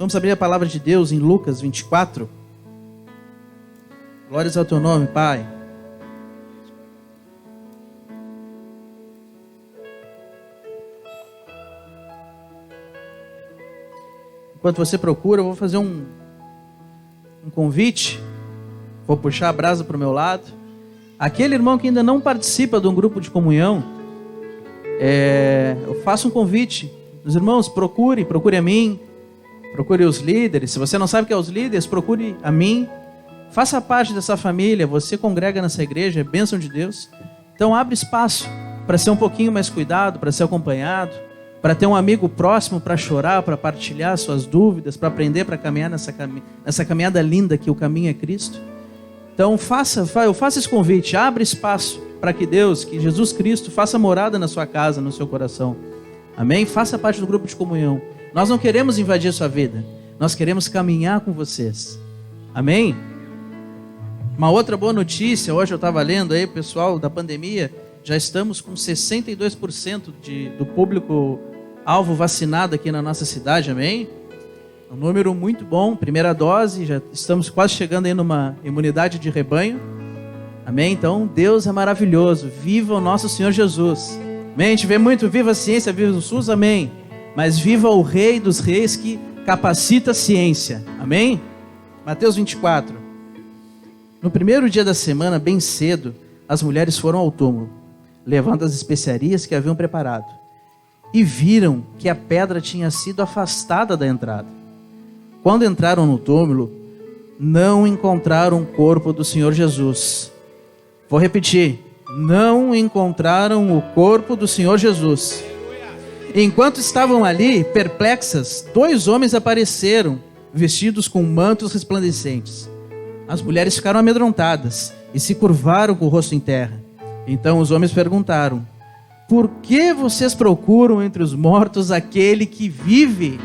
Vamos abrir a palavra de Deus em Lucas 24. Glórias ao teu nome, Pai. Enquanto você procura, eu vou fazer um convite. Vou puxar a brasa para o meu lado. Aquele irmão que ainda não participa de um grupo de comunhão, eu faço um convite. Os irmãos, procure a mim, procure os líderes. Se você não sabe que é os líderes, procure a mim. Faça parte dessa família, você congrega nessa igreja, é bênção de Deus. Então abre espaço para ser um pouquinho mais cuidado, para ser acompanhado, para ter um amigo próximo para chorar, para partilhar suas dúvidas, para aprender, para caminhar nessa caminhada linda que o caminho é Cristo. Então eu faço esse convite, abre espaço para que Deus, que Jesus Cristo faça morada na sua casa, no seu coração. Amém? Faça parte do grupo de comunhão. Nós não queremos invadir a sua vida, nós queremos caminhar com vocês. Amém? Uma outra boa notícia, hoje eu estava lendo aí, pessoal, da pandemia, já estamos com 62% do público-alvo vacinado aqui na nossa cidade, amém? Um número muito bom, primeira dose, já estamos quase chegando aí numa imunidade de rebanho, amém? Então, Deus é maravilhoso, viva o nosso Senhor Jesus, amém? A gente vê muito, viva a ciência, viva o SUS, amém? Mas viva o Rei dos Reis que capacita a ciência, amém? Mateus 24. No primeiro dia da semana, bem cedo, as mulheres foram ao túmulo, levando as especiarias que haviam preparado, e viram que a pedra tinha sido afastada da entrada. Quando entraram no túmulo, não encontraram o corpo do Senhor Jesus. Vou repetir, não encontraram o corpo do Senhor Jesus. Enquanto estavam ali, perplexas, 2 homens apareceram, vestidos com mantos resplandecentes. As mulheres ficaram amedrontadas e se curvaram com o rosto em terra. Então os homens perguntaram: por que vocês procuram entre os mortos aquele que vive?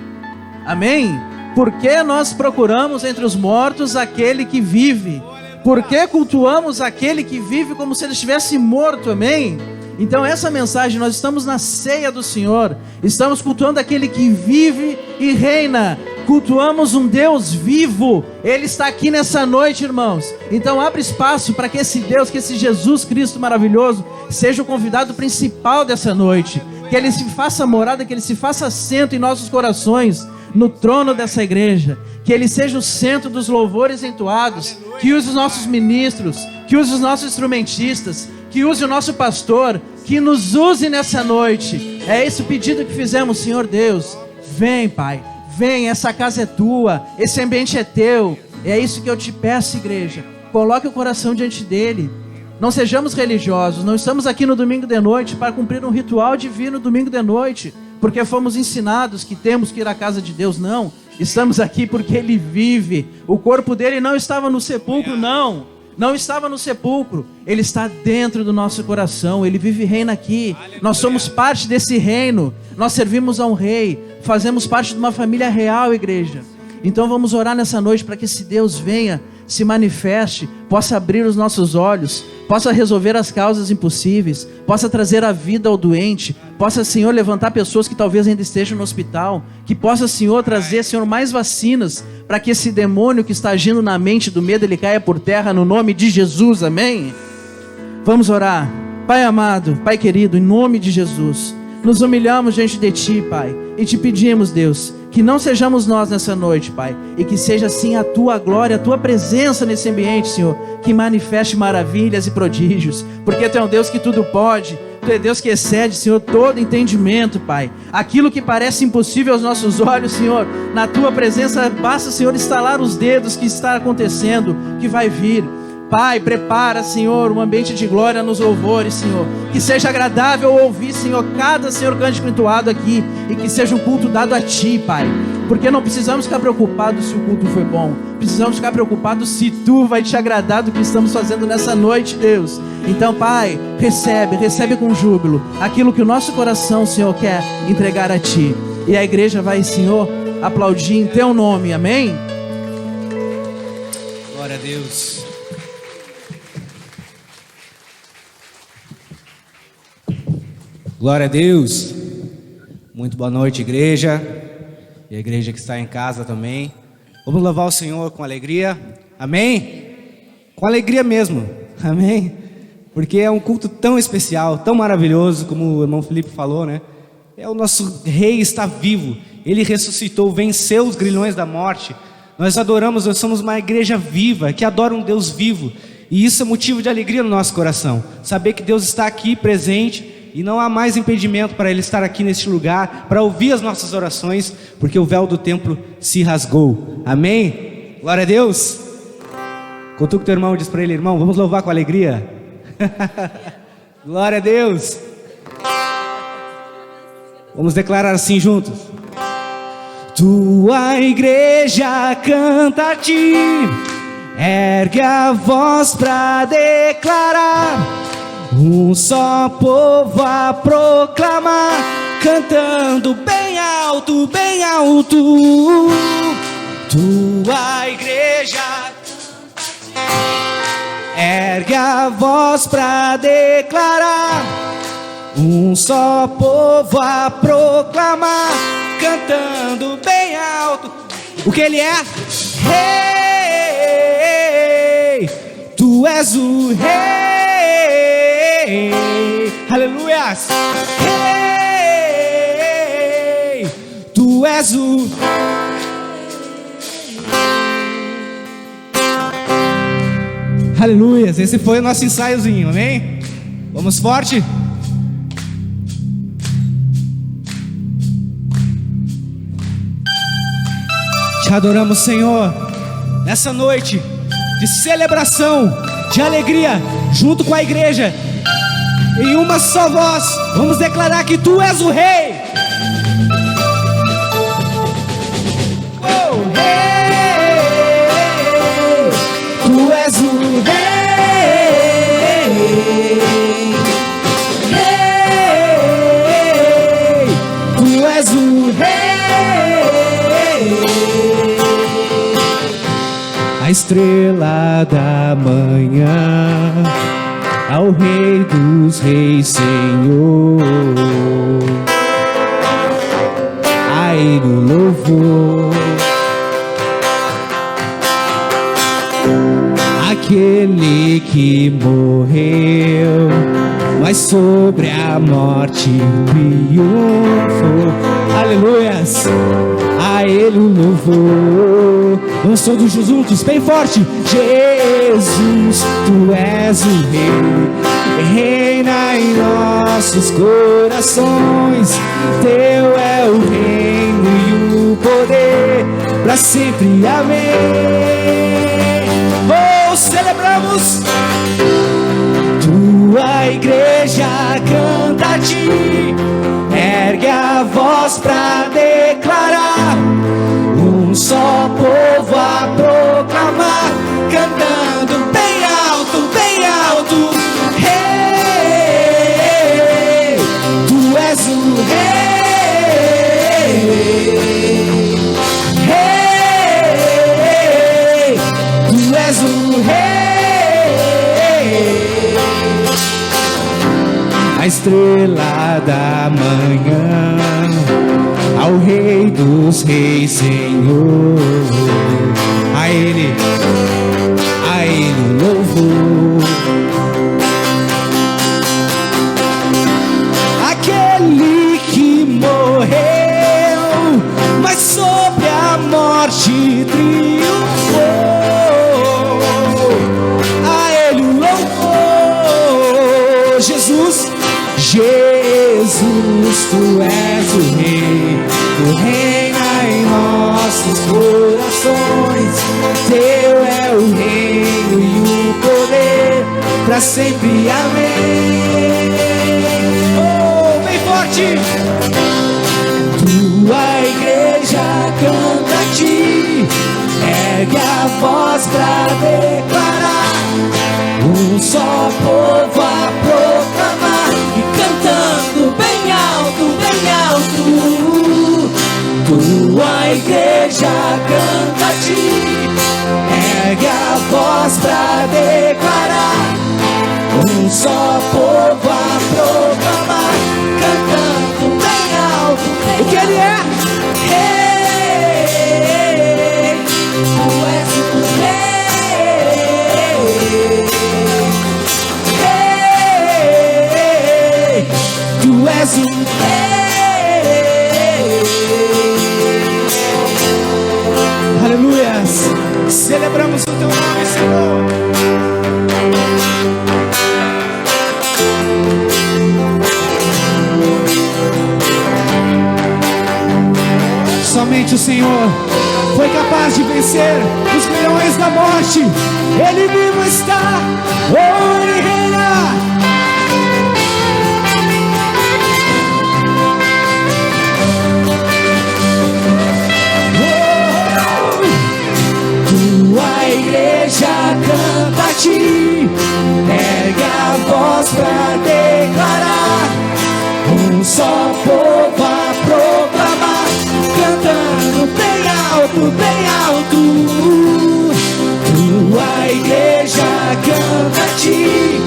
Amém? Por que nós procuramos entre os mortos aquele que vive? Por que cultuamos aquele que vive como se ele estivesse morto? Amém? Então essa mensagem, nós estamos na ceia do Senhor, estamos cultuando aquele que vive e reina. Cultuamos um Deus vivo, Ele está aqui nessa noite, irmãos. Então abre espaço para que esse Deus, que esse Jesus Cristo maravilhoso, seja o convidado principal dessa noite. Que Ele se faça morada, que Ele se faça assento em nossos corações, no trono dessa igreja. Que Ele seja o centro dos louvores entoados, que use os nossos ministros, que use os nossos instrumentistas, que use o nosso pastor, que nos use nessa noite. É esse o pedido que fizemos, Senhor Deus. Vem, Pai. Vem, essa casa é tua, esse ambiente é teu. É isso que eu te peço, igreja. Coloque o coração diante dele. Não sejamos religiosos. Não estamos aqui no domingo de noite para cumprir um ritual divino no domingo de noite, porque fomos ensinados que temos que ir à casa de Deus. Não, estamos aqui porque ele vive. O corpo dele não estava no sepulcro, não estava no sepulcro. Ele está dentro do nosso coração. Ele vive e reina aqui. Nós somos parte desse reino. Nós servimos a um rei. Fazemos parte de uma família real, igreja. Então vamos orar nessa noite para que esse Deus venha, se manifeste, possa abrir os nossos olhos, possa resolver as causas impossíveis, possa trazer a vida ao doente, possa, Senhor, levantar pessoas que talvez ainda estejam no hospital, que possa, Senhor, trazer, Senhor, mais vacinas, para que esse demônio que está agindo na mente do medo, ele caia por terra no nome de Jesus, amém? Vamos orar. Pai amado, Pai querido, em nome de Jesus, nos humilhamos diante de Ti, Pai, e Te pedimos, Deus, que não sejamos nós nessa noite, Pai, e que seja assim a Tua glória, a Tua presença nesse ambiente, Senhor, que manifeste maravilhas e prodígios, porque Tu é um Deus que tudo pode, Tu é Deus que excede, Senhor, todo entendimento, Pai. Aquilo que parece impossível aos nossos olhos, Senhor, na Tua presença basta, Senhor, estalar os dedos que está acontecendo, que vai vir. Pai, prepara, Senhor, um ambiente de glória nos louvores, Senhor, que seja agradável ouvir, Senhor, cada, Senhor, cântico entoado aqui, e que seja um culto dado a Ti, Pai, porque não precisamos ficar preocupados se o culto foi bom, precisamos ficar preocupados se Tu vai Te agradar do que estamos fazendo nessa noite, Deus. Então, Pai, recebe com júbilo aquilo que o nosso coração, Senhor, quer entregar a Ti, e a igreja vai, Senhor, aplaudir em Teu nome, amém? Glória a Deus. Glória a Deus. Muito boa noite, igreja. e a igreja que está em casa também. Vamos louvar o Senhor com alegria, amém? Com alegria mesmo, amém? Porque é um culto tão especial, tão maravilhoso, como o irmão Felipe falou, né? O nosso rei está vivo, ele ressuscitou, venceu os grilhões da morte. Nós adoramos, nós somos uma igreja viva, que adora um Deus vivo. E isso é motivo de alegria no nosso coração, saber que Deus está aqui presente e não há mais impedimento para Ele estar aqui neste lugar, para ouvir as nossas orações, porque o véu do templo se rasgou, amém? Glória a Deus. Cutuca o teu irmão e diz para ele: irmão, vamos louvar com alegria. Glória a Deus. Vamos declarar assim juntos: tua igreja canta a ti, ergue a voz pra declarar, um só povo a proclamar, cantando bem alto, bem alto. Tua igreja canta a ti, ergue a voz pra declarar, um só povo a proclamar, cantando bem alto. O que ele é? Rei, tu és o rei, aleluias. Rei, tu és o aleluias. Esse foi o nosso ensaiozinho, amém? Vamos forte? Te adoramos, Senhor, nessa noite de celebração, de alegria, junto com a igreja, em uma só voz, vamos declarar que Tu és o Rei. Oh, Rei, Tu és o Rei, Rei, Tu és o Rei. A estrela da manhã, ao Rei dos Reis, Senhor, a Ele o louvor, aquele que morreu, mas sobre a morte triunfou. Aleluias, a Ele o louvor. Vamos todos juntos, bem forte. Jesus, Tu és o Rei, reina em nossos corações. Teu é o reino e o poder, para sempre, amém. Oh, celebramos. Tua igreja canta a Ti, ergue a voz pra declarar, um só povo a proclamar, cantando bem alto, bem alto. Rei, Tu és o Rei, Rei, Tu és o Rei. A estrela da manhã, ao Rei dos Reis, Senhor, a Ele louvor. Aquele que morreu, mas sobre a morte triunfou, a Ele o louvor. Jesus, Jesus, Tu és o Rei, Tu reina em nossos corações. Teu é o reino e o poder, para sempre, amém. Oh, bem forte. Tua igreja canta a Ti, ergue a voz pra declarar, um só povo a proclamar, e cantando bem alto, bem alto. Tua igreja canta a Ti, ergue a voz pra declarar, um só povo a proclamar, cantando bem alto, bem alto. O que Ele é? Rei, és o Rei. Aleluias. Celebramos o teu nome, Senhor. Somente o Senhor foi capaz de vencer os leões da morte. Ele vivo está, oh, Ele reina. Tua igreja canta a ti, ergue a voz pra declarar, um só povo a proclamar, cantando bem alto, bem alto. Tua igreja canta a ti,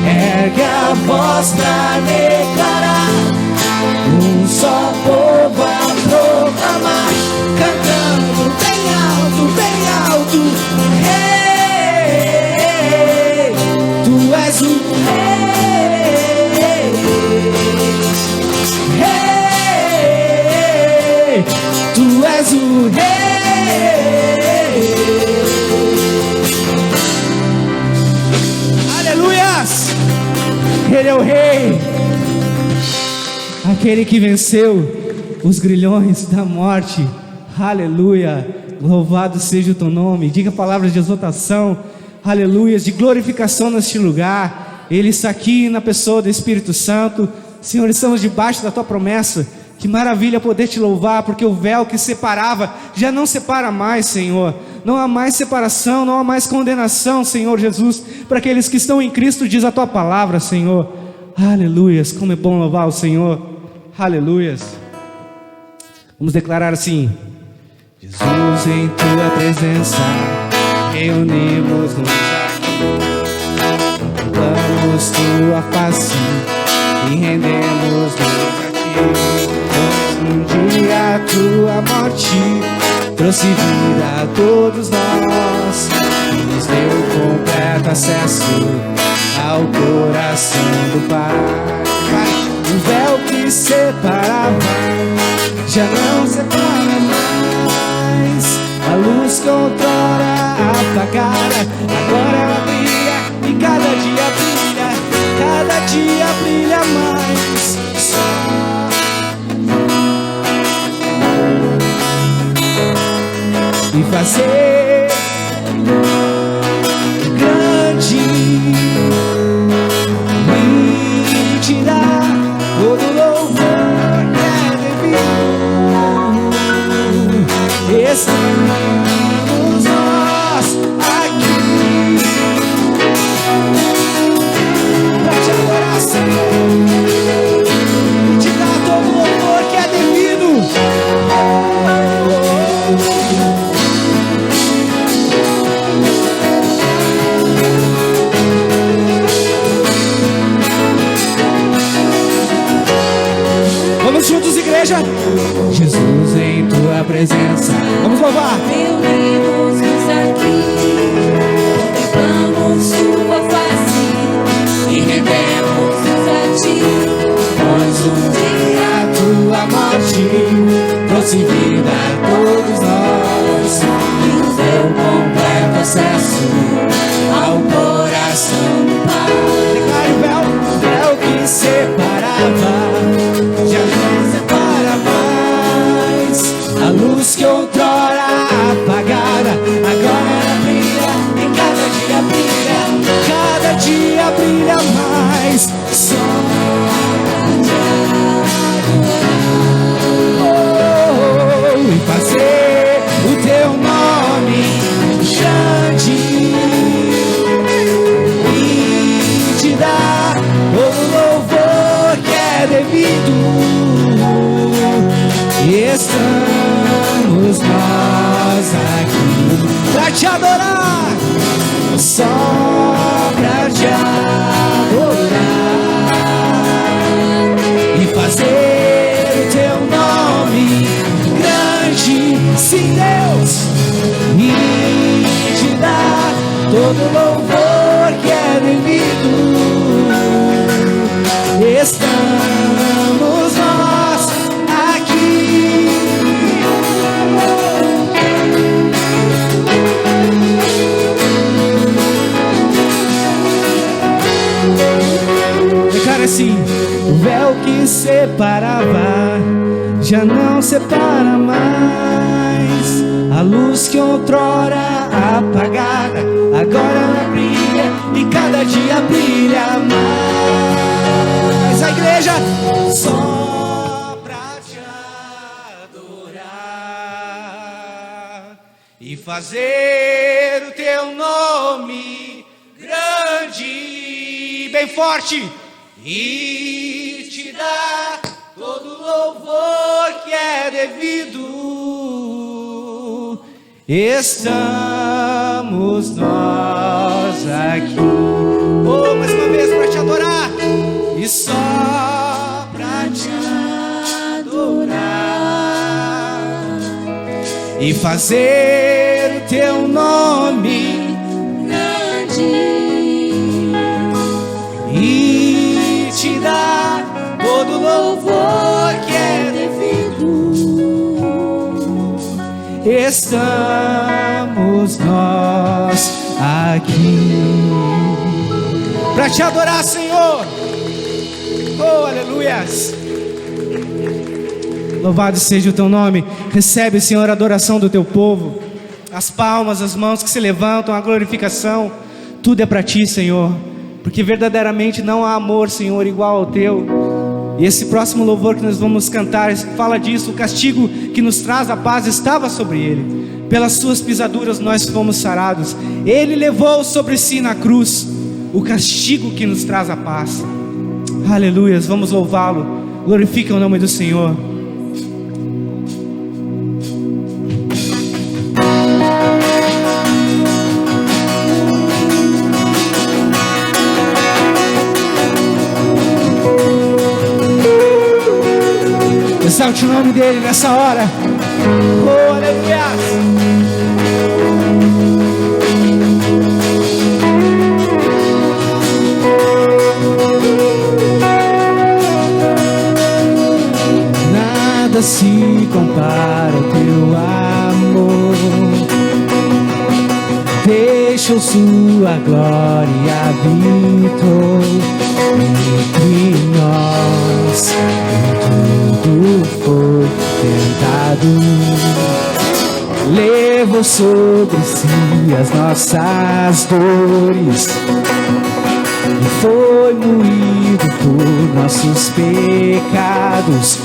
ergue a voz pra declarar, um só povo a proclamar, cantando bem alto, bem alto. Rei, tu és o Rei. Rei, tu és o Rei. Aleluias! Ele é o Rei, aquele que venceu os grilhões da morte. Aleluia! Louvado seja o teu nome. Diga palavras de exaltação, aleluia, de glorificação neste lugar. Ele está aqui na pessoa do Espírito Santo. Senhor, estamos debaixo da tua promessa. Que maravilha poder te louvar, porque o véu que separava já não separa mais, Senhor. Não há mais separação, não há mais condenação, Senhor Jesus, para aqueles que estão em Cristo, diz a tua palavra, Senhor. Aleluias, como é bom louvar o Senhor. Aleluias. Vamos declarar assim: Jesus, em tua presença reunimos-nos aqui, contemplamos tua face e rendemos-nos aqui, pois um dia a tua morte trouxe vida a todos nós e nos deu completo acesso ao coração do Pai. O véu que separava já não separa mais, a luz que outrora apagada agora ela brilha, e cada dia brilha mais. E fazer grande e te dar todo louvor que é devido. Estamos nós aqui pra te adorar, Senhor, e te dar todo louvor que é devido. Vamos juntos, igreja. Jesus, em tua presença, vamos louvar. Reunimos-nos aqui, contemplamos tua face e rendemos-nos a ti, Pois um dia a tua morte trouxe vida a todos nós e nos deu completo acesso ao coração do Pai. Declare o véu que separava já não separa mais, a luz que outrora apagada agora ela brilha, e cada dia brilha mais. Só e fazer o teu nome grande e te dar todo louvor que é devido. E estamos nós aqui pra te adorar, só pra te adorar e fazer o teu nome grande, sim, Deus, e te dar todo louvor que é devido. Estamos Declara assim: o véu que separava já não separa mais. A luz que outrora apagada agora ela brilha e cada dia brilha mais. A igreja só pra te adorar e fazer o teu nome grande, bem forte, e te dar todo louvor que é devido. Estamos nós aqui, oh, mais uma vez para te adorar e só para te adorar e fazer o teu nome grande e te dar todo louvor que é devido. Estamos nós aqui para te adorar, Senhor. Oh, aleluias. Louvado seja o teu nome. Recebe, Senhor, a adoração do teu povo. As palmas, as mãos que se levantam, a glorificação. Tudo é para ti, Senhor, porque verdadeiramente não há amor, Senhor, igual ao teu. E esse próximo louvor que nós vamos cantar fala disso. O castigo que nos traz a paz estava sobre ele. Pelas suas pisaduras nós fomos sarados. Ele levou sobre si na cruz o castigo que nos traz a paz. Aleluias, vamos louvá-lo. Glorifica o nome do Senhor. Exalte o nome dele nessa hora. Oh, aleluia. Nada se compara ao teu amor. Deixou sua glória habitou entre nós. Tudo foi tentado, levou sobre si as nossas dores e foi moído por nossos pecados.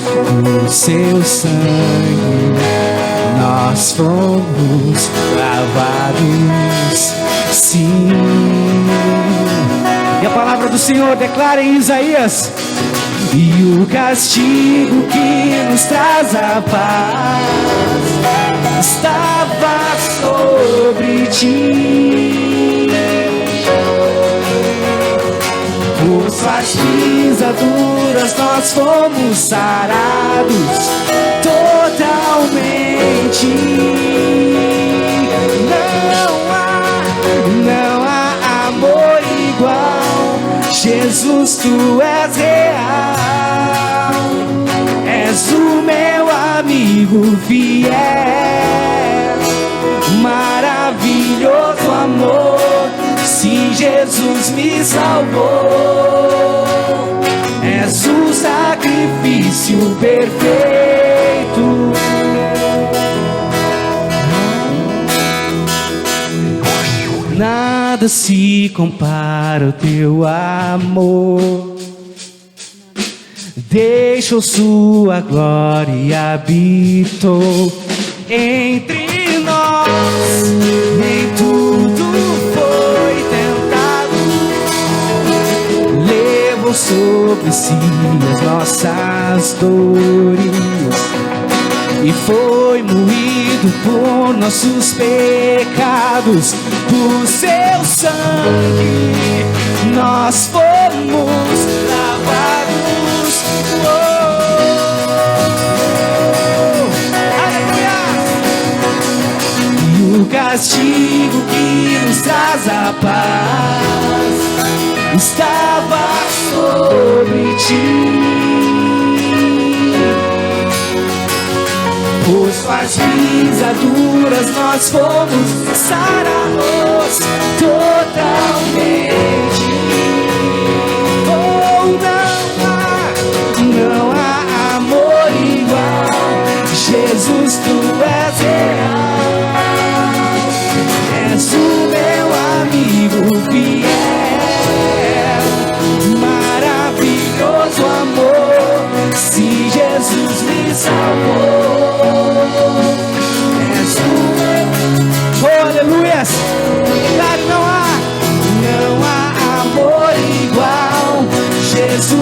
Por seu sangue nós fomos lavados, sim. E a palavra do Senhor declara em Isaías: e o castigo que nos traz a paz estava sobre ti. Por suas pisaduras nós fomos sarados totalmente. Não há amor igual. Jesus, tu és real, és o meu amigo fiel, maravilhoso amor, sim, Jesus me salvou, és o sacrifício perfeito. Nada se compara ao teu amor. Deixou sua glória e habitou entre nós. Nem tudo foi tentado, levou sobre si as nossas dores e foi moído por nossos pecados. Por seu sangue nós fomos lavados. Aleluia! E o castigo que nos traz a paz estava sobre ti. Por suas pisaduras nós fomos sarados totalmente.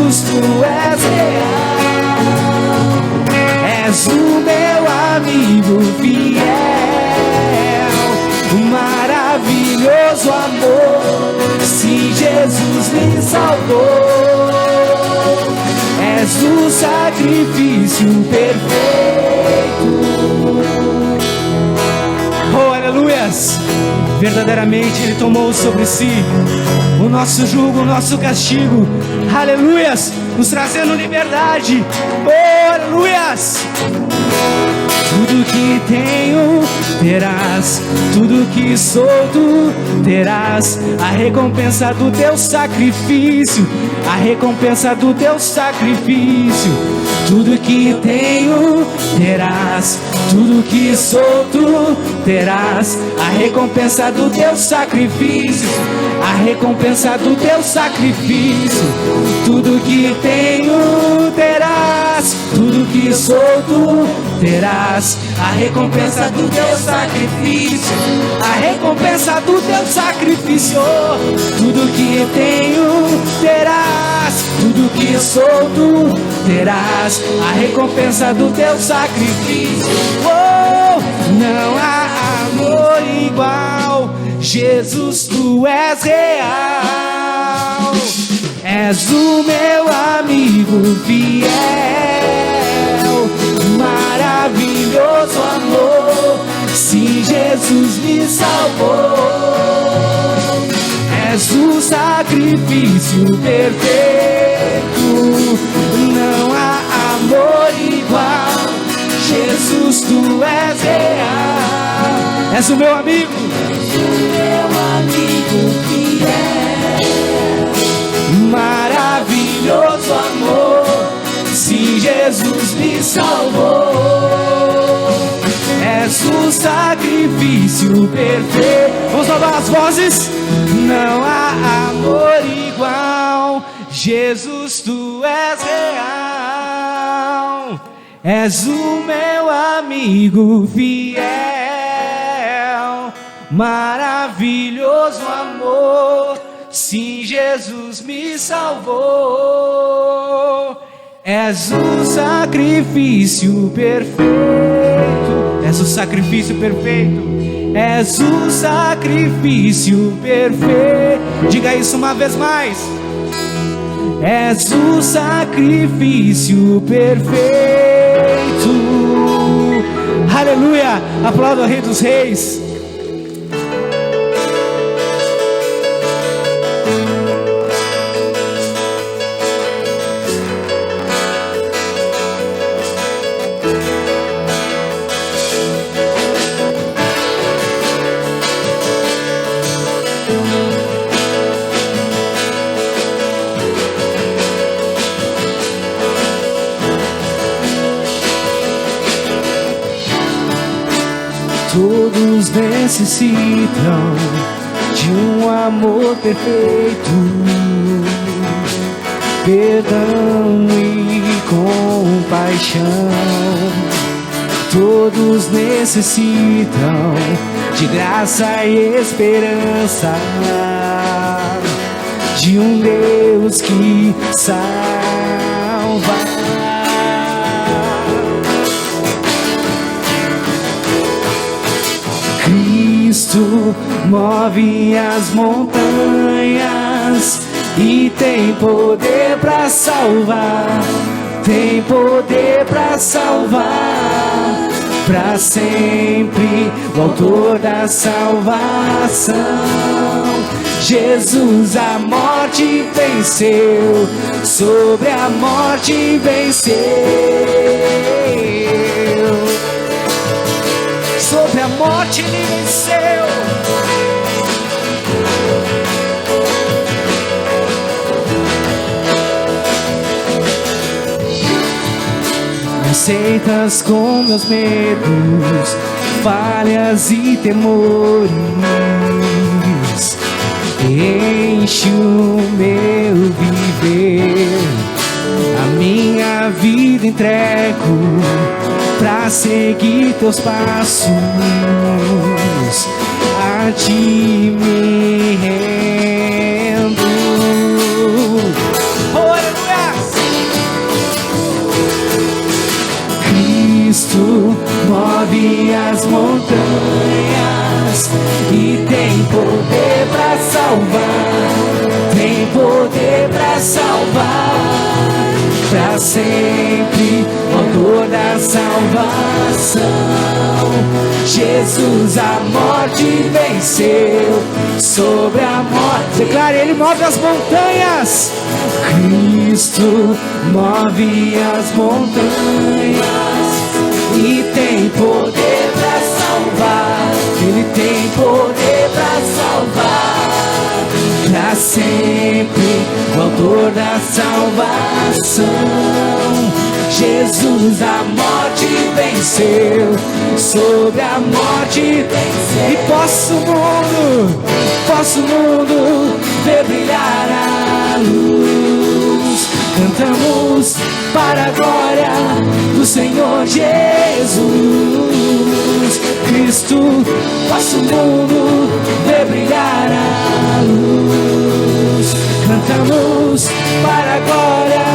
Jesus, tu és real. És o meu amigo fiel, um maravilhoso amor. Se Jesus me salvou, és o sacrifício perfeito. Oh, aleluias! Verdadeiramente Ele tomou sobre si o nosso jugo, o nosso castigo. Aleluias! Nos trazendo liberdade. Oh, aleluias! Tudo que tenho terás, tudo que sou tu terás. A recompensa do teu sacrifício, a recompensa do teu sacrifício. Tudo que tenho terás, tudo que sou tu terás. A recompensa do teu sacrifício, a recompensa do teu sacrifício. Tudo que tenho terás, tudo que sou tu terás. A recompensa do teu sacrifício, a recompensa do teu sacrifício. Tudo que tenho terás, tudo que sou tu terás. A recompensa do teu sacrifício. Oh, não há amor igual. Jesus, tu és real. És o meu amigo fiel, maravilhoso amor. Se Jesus me salvou, és o sacrifício perfeito. Não há amor igual. Jesus, tu és real. És o meu amigo, meu amigo fiel, maravilhoso amor. Se Jesus me salvou, és o sacrifício perfeito. Vamos louvar as vozes. Não há amor igual. Jesus, tu és real. És o meu amigo fiel, maravilhoso amor. Se Jesus me salvou, és o sacrifício perfeito. És o sacrifício perfeito. És o sacrifício perfeito. Diga isso uma vez mais. És o sacrifício perfeito. Aleluia! Aplauda o Rei dos Reis. Todos necessitam de um amor perfeito, perdão e compaixão. Todos necessitam de graça e esperança, de um Deus que salva. Cristo move as montanhas e tem poder para salvar, tem poder para salvar, para sempre, o autor da salvação. Jesus a morte venceu, sobre a morte venceu, sobre a morte ele venceu. Aceitas com meus medos, falhas e temores, enche o meu viver, a minha vida entrego pra seguir teus passos, a ti me rendo. Oh, aleluia! as montanhas e tem poder para salvar, tem poder para salvar, para sempre, o autor da salvação. Jesus a morte venceu, sobre a morte, declare, ele move as montanhas. Cristo move as montanhas e tem poder para salvar, ele tem poder para salvar, para sempre, o autor da salvação. Jesus a morte venceu, sobre a morte venceu. E posso o mundo ver brilhar a luz. Cantamos para a glória do Senhor Jesus Cristo. Posso o mundo ver brilhar a luz. Cantamos para a glória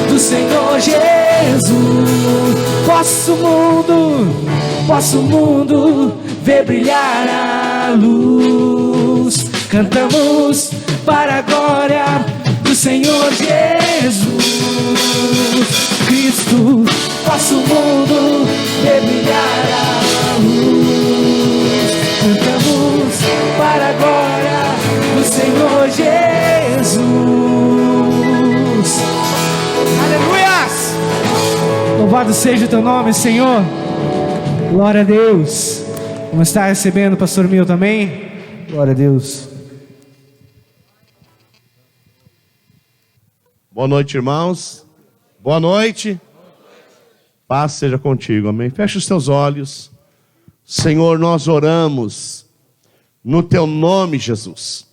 do Senhor Jesus. Posso o mundo ver brilhar a luz. Cantamos para a glória do Senhor Jesus Cristo. Posso o mundo ver brilhar a luz. Cantamos para a glória do Senhor Jesus. Aleluias! Louvado seja o teu nome, Senhor. Glória a Deus. Como está recebendo, pastor Mil, também? Glória a Deus. Boa noite, irmãos. Boa noite. Paz seja contigo, amém. Feche os teus olhos. Senhor, nós oramos no teu nome, Jesus,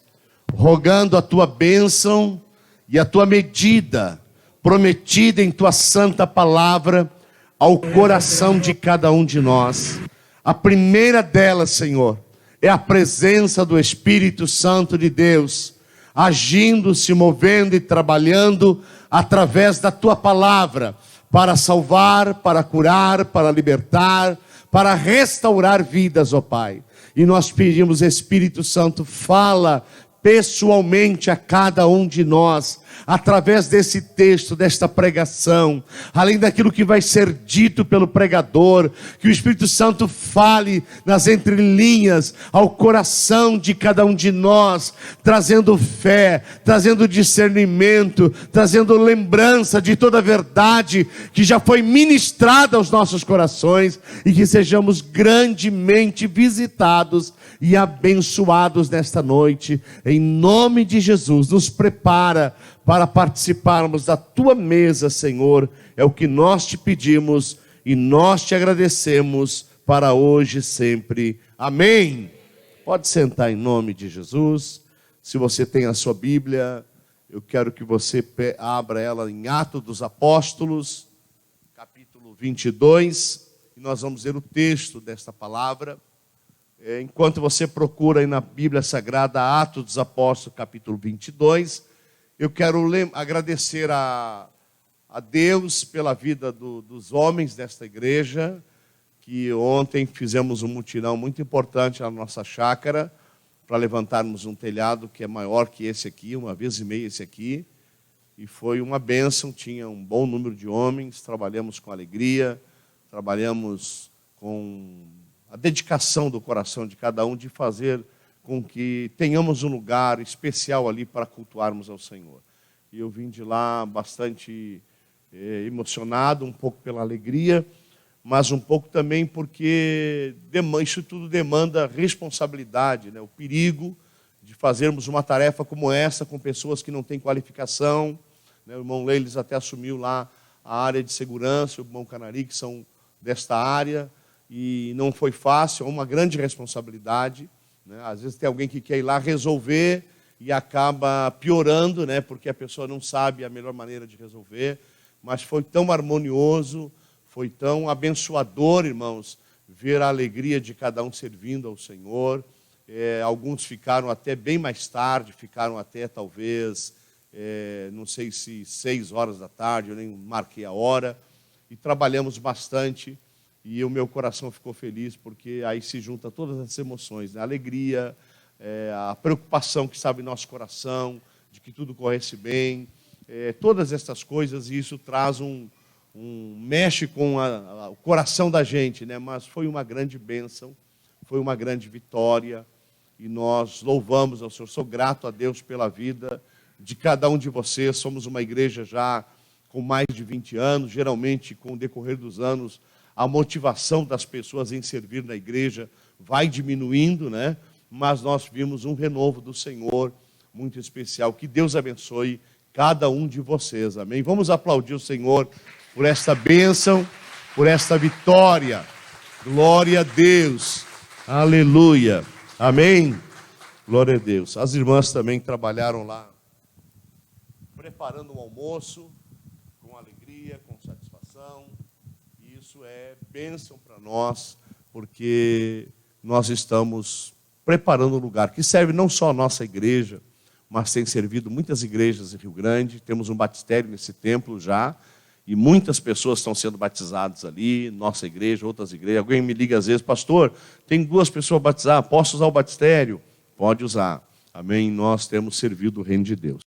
rogando a tua bênção e a tua medida prometida em tua santa palavra ao coração de cada um de nós. A primeira delas, Senhor, é a presença do Espírito Santo de Deus, agindo, se movendo e trabalhando através da tua palavra, para salvar, para curar, para libertar, para restaurar vidas, ó Pai. E nós pedimos, Espírito Santo, fala pessoalmente a cada um de nós, através desse texto, desta pregação, além daquilo que vai ser dito pelo pregador, que o Espírito Santo fale nas entrelinhas ao coração de cada um de nós, trazendo fé, trazendo discernimento, trazendo lembrança de toda a verdade que já foi ministrada aos nossos corações, e que sejamos grandemente visitados e abençoados nesta noite, em nome de Jesus. Nos prepara para participarmos da tua mesa, Senhor, é o que nós te pedimos e nós te agradecemos para hoje e sempre. Amém. Pode sentar em nome de Jesus. Se você tem a sua Bíblia, eu quero que você abra ela em Atos dos Apóstolos, capítulo 22, e nós vamos ler o texto desta palavra. Enquanto você procura aí na Bíblia Sagrada, Atos dos Apóstolos, capítulo 22, eu quero agradecer a Deus pela vida dos homens desta igreja, que ontem fizemos um mutirão muito importante na nossa chácara, para levantarmos um telhado que é maior que esse aqui, 1,5 vezes esse aqui, e foi uma bênção. Tinha um bom número de homens, trabalhamos com alegria, trabalhamos com a dedicação do coração de cada um de fazer com que tenhamos um lugar especial ali para cultuarmos ao Senhor. E eu vim de lá bastante emocionado, um pouco pela alegria, mas um pouco também porque isso tudo demanda responsabilidade, né? O perigo de fazermos uma tarefa como essa com pessoas que não têm qualificação, né? O irmão Leiles até assumiu lá a área de segurança, o irmão Canari, que são desta área, e não foi fácil, é uma grande responsabilidade, né? Às vezes tem alguém que quer ir lá resolver e acaba piorando, né? Porque a pessoa não sabe a melhor maneira de resolver, mas foi tão harmonioso, foi tão abençoador, irmãos, ver a alegria de cada um servindo ao Senhor. Alguns ficaram até bem mais tarde, ficaram até talvez, não sei se 6 horas da tarde, eu nem marquei a hora, e trabalhamos bastante. E o meu coração ficou feliz, porque aí se junta todas as emoções, né? A alegria, a preocupação que estava em nosso coração, de que tudo corresse bem, todas essas coisas, e isso traz mexe com o coração da gente, né? Mas foi uma grande bênção, foi uma grande vitória, e nós louvamos ao Senhor. Sou grato a Deus pela vida de cada um de vocês. Somos uma igreja já com mais de 20 anos, geralmente com o decorrer dos anos, a motivação das pessoas em servir na igreja vai diminuindo, né? Mas nós vimos um renovo do Senhor muito especial. Que Deus abençoe cada um de vocês, amém? Vamos aplaudir o Senhor por esta bênção, por esta vitória. Glória a Deus, aleluia, amém? Glória a Deus. As irmãs também trabalharam lá, preparando o almoço, com alegria, com satisfação. E isso é bênção para nós, porque nós estamos preparando um lugar que serve não só a nossa igreja, mas tem servido muitas igrejas em Rio Grande. Temos um batistério nesse templo já, e muitas pessoas estão sendo batizadas ali, nossa igreja, outras igrejas. Alguém me liga às vezes: pastor, tem 2 pessoas a batizar, posso usar o batistério? Pode usar, amém? Nós temos servido o reino de Deus.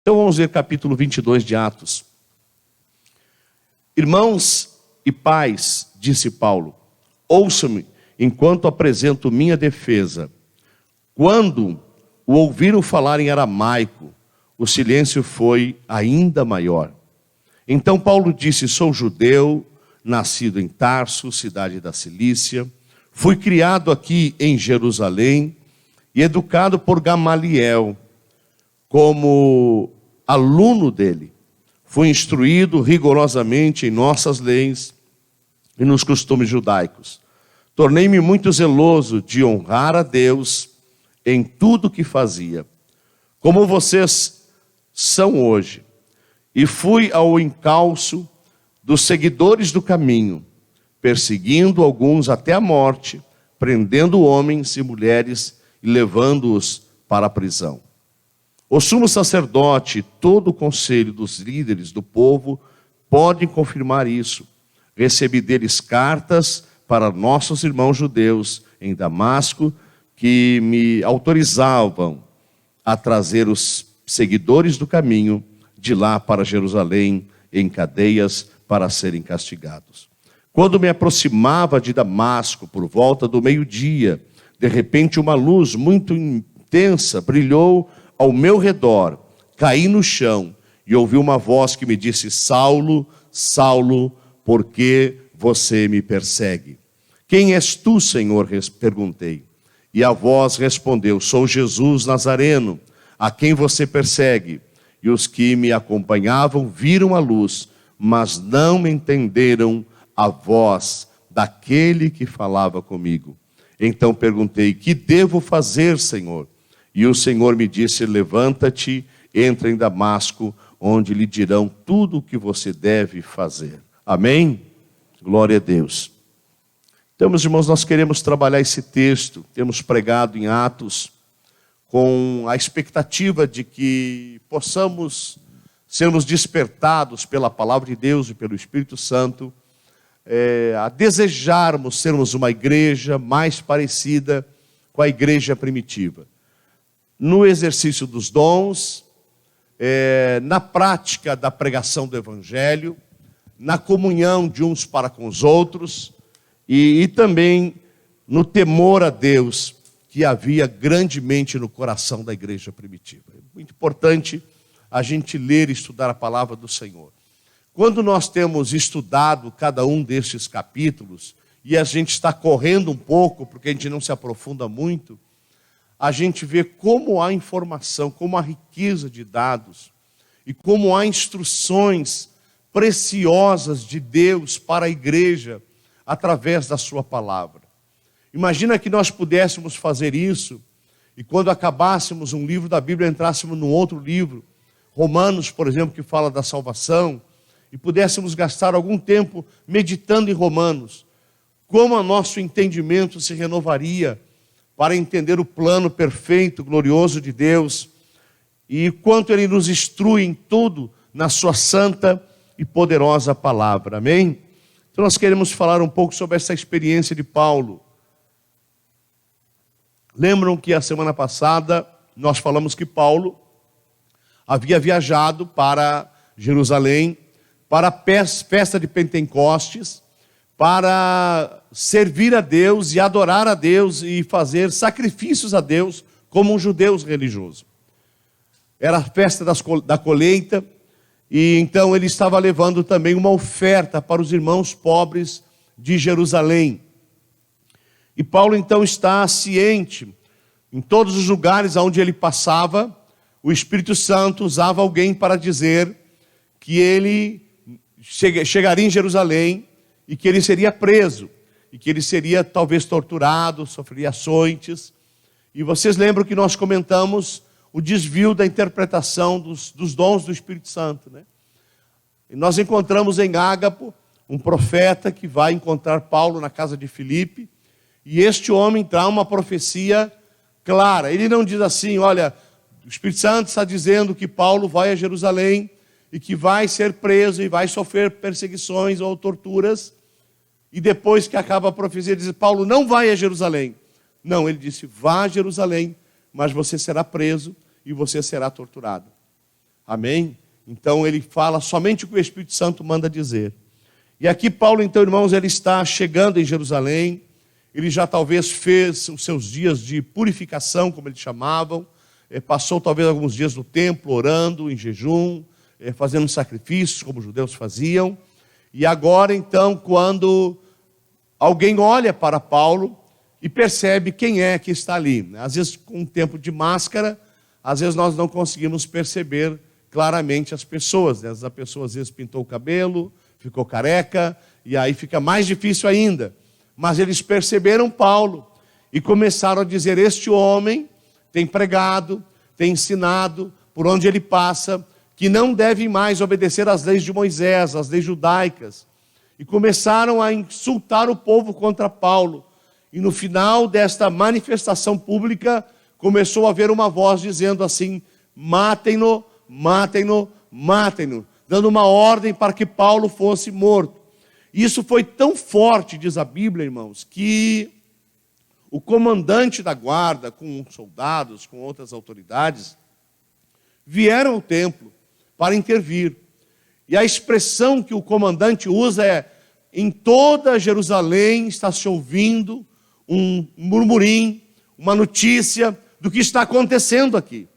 Então vamos ver capítulo 22 de Atos. Irmãos e pais, disse Paulo, ouçam-me enquanto apresento minha defesa. Quando o ouviram falar em aramaico, o silêncio foi ainda maior. Então Paulo disse: sou judeu, nascido em Tarso, cidade da Cilícia. Fui criado aqui em Jerusalém e educado por Gamaliel como aluno dele. Fui instruído rigorosamente em nossas leis e nos costumes judaicos. Tornei-me muito zeloso de honrar a Deus em tudo que fazia, como vocês são hoje. E fui ao encalço dos seguidores do caminho, perseguindo alguns até a morte, prendendo homens e mulheres e levando-os para a prisão. O sumo sacerdote e todo o conselho dos líderes do povo podem confirmar isso. Recebi deles cartas para nossos irmãos judeus em Damasco, que me autorizavam a trazer os seguidores do caminho de lá para Jerusalém em cadeias para serem castigados. Quando me aproximava de Damasco por volta do meio-dia, de repente uma luz muito intensa brilhou ao meu redor. Caí no chão e ouvi uma voz que me disse: Saulo, Saulo, por que você me persegue? Quem és tu, Senhor? Perguntei. E a voz respondeu: sou Jesus Nazareno, a quem você persegue. E os que me acompanhavam viram a luz, mas não entenderam a voz daquele que falava comigo. Então perguntei: que devo fazer, Senhor? E o Senhor me disse: levanta-te, entra em Damasco, onde lhe dirão tudo o que você deve fazer. Amém? Glória a Deus. Então, meus irmãos, nós queremos trabalhar esse texto. Temos pregado em Atos com a expectativa de que possamos sermos despertados pela palavra de Deus e pelo Espírito Santo, a desejarmos sermos uma igreja mais parecida com a igreja primitiva. No exercício dos dons, na prática da pregação do Evangelho, na comunhão de uns para com os outros, e também no temor a Deus que havia grandemente no coração da igreja primitiva. É muito importante a gente ler e estudar a palavra do Senhor. Quando nós temos estudado cada um destes capítulos, e a gente está correndo um pouco, porque a gente não se aprofunda muito, a gente vê como há informação, como há riqueza de dados, e como há instruções preciosas de Deus para a igreja, através da sua palavra. Imagina que nós pudéssemos fazer isso, e quando acabássemos um livro da Bíblia, entrássemos num outro livro, Romanos, por exemplo, que fala da salvação, e pudéssemos gastar algum tempo meditando em Romanos, como o nosso entendimento se renovaria para entender o plano perfeito, glorioso de Deus, e quanto Ele nos instrui em tudo na sua santa e poderosa palavra. Amém? Então nós queremos falar um pouco sobre essa experiência de Paulo. Lembram que a semana passada nós falamos que Paulo havia viajado para Jerusalém, para a festa de Pentecostes, para servir a Deus e adorar a Deus e fazer sacrifícios a Deus como um judeu religioso. Era a festa da colheita, e então ele estava levando também uma oferta para os irmãos pobres de Jerusalém. E Paulo então está ciente, em todos os lugares onde ele passava, o Espírito Santo usava alguém para dizer que ele chegaria em Jerusalém e que ele seria preso, e que ele seria talvez torturado, sofreria açoites. E vocês lembram que nós comentamos o desvio da interpretação dos dons do Espírito Santo, né? E nós encontramos em Ágapo um profeta que vai encontrar Paulo na casa de Filipe, e este homem traz uma profecia clara. Ele não diz assim, olha, o Espírito Santo está dizendo que Paulo vai a Jerusalém e que vai ser preso e vai sofrer perseguições ou torturas, e depois que acaba a profecia, ele diz, Paulo não vai a Jerusalém. Não, ele disse, vá a Jerusalém, mas você será preso e você será torturado. Amém? Então ele fala somente o que o Espírito Santo manda dizer. E aqui Paulo, então, irmãos, ele está chegando em Jerusalém. Ele já talvez fez os seus dias de purificação, como eles chamavam. Passou talvez alguns dias no templo, orando, em jejum, fazendo sacrifícios, como os judeus faziam. E agora, então, quando alguém olha para Paulo e percebe quem é que está ali. Às vezes, com um tempo de máscara, às vezes nós não conseguimos perceber claramente as pessoas. Né? A pessoa, às vezes, pintou o cabelo, ficou careca, e aí fica mais difícil ainda. Mas eles perceberam Paulo e começaram a dizer, este homem tem pregado, tem ensinado, por onde ele passa, que não deve mais obedecer às leis de Moisés, às leis judaicas. E começaram a insultar o povo contra Paulo. E no final desta manifestação pública, começou a haver uma voz dizendo assim, matem-no, matem-no, matem-no, dando uma ordem para que Paulo fosse morto. E isso foi tão forte, diz a Bíblia, irmãos, que o comandante da guarda, com soldados, com outras autoridades, vieram ao templo para intervir. E a expressão que o comandante usa é, em toda Jerusalém está se ouvindo um murmurim, uma notícia do que está acontecendo aqui.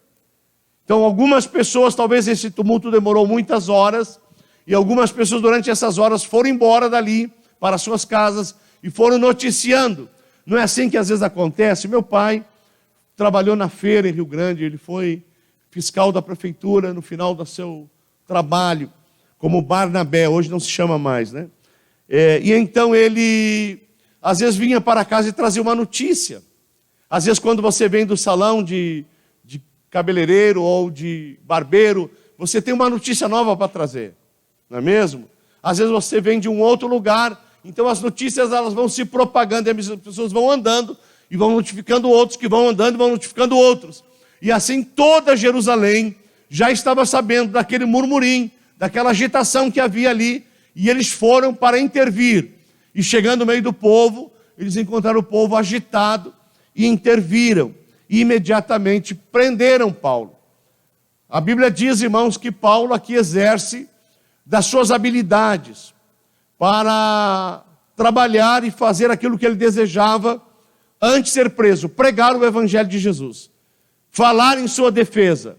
Então, algumas pessoas, talvez esse tumulto demorou muitas horas, e algumas pessoas durante essas horas foram embora dali para suas casas e foram noticiando. Não é assim que às vezes acontece? Meu pai trabalhou na feira em Rio Grande, ele foi fiscal da prefeitura no final do seu trabalho, como Barnabé, hoje não se chama mais, né? E então ele, às vezes, vinha para casa e trazia uma notícia. Às vezes, quando você vem do salão de cabeleireiro ou de barbeiro, você tem uma notícia nova para trazer, não é mesmo? Às vezes você vem de um outro lugar, então as notícias elas vão se propagando, e as pessoas vão andando e vão notificando outros, que vão andando e vão notificando outros. E assim toda Jerusalém já estava sabendo daquele murmurim, daquela agitação que havia ali, e eles foram para intervir. E chegando no meio do povo, eles encontraram o povo agitado e interviram. E imediatamente prenderam Paulo. A Bíblia diz, irmãos, que Paulo aqui exerce das suas habilidades para trabalhar e fazer aquilo que ele desejava antes de ser preso, pregar o Evangelho de Jesus, falar em sua defesa.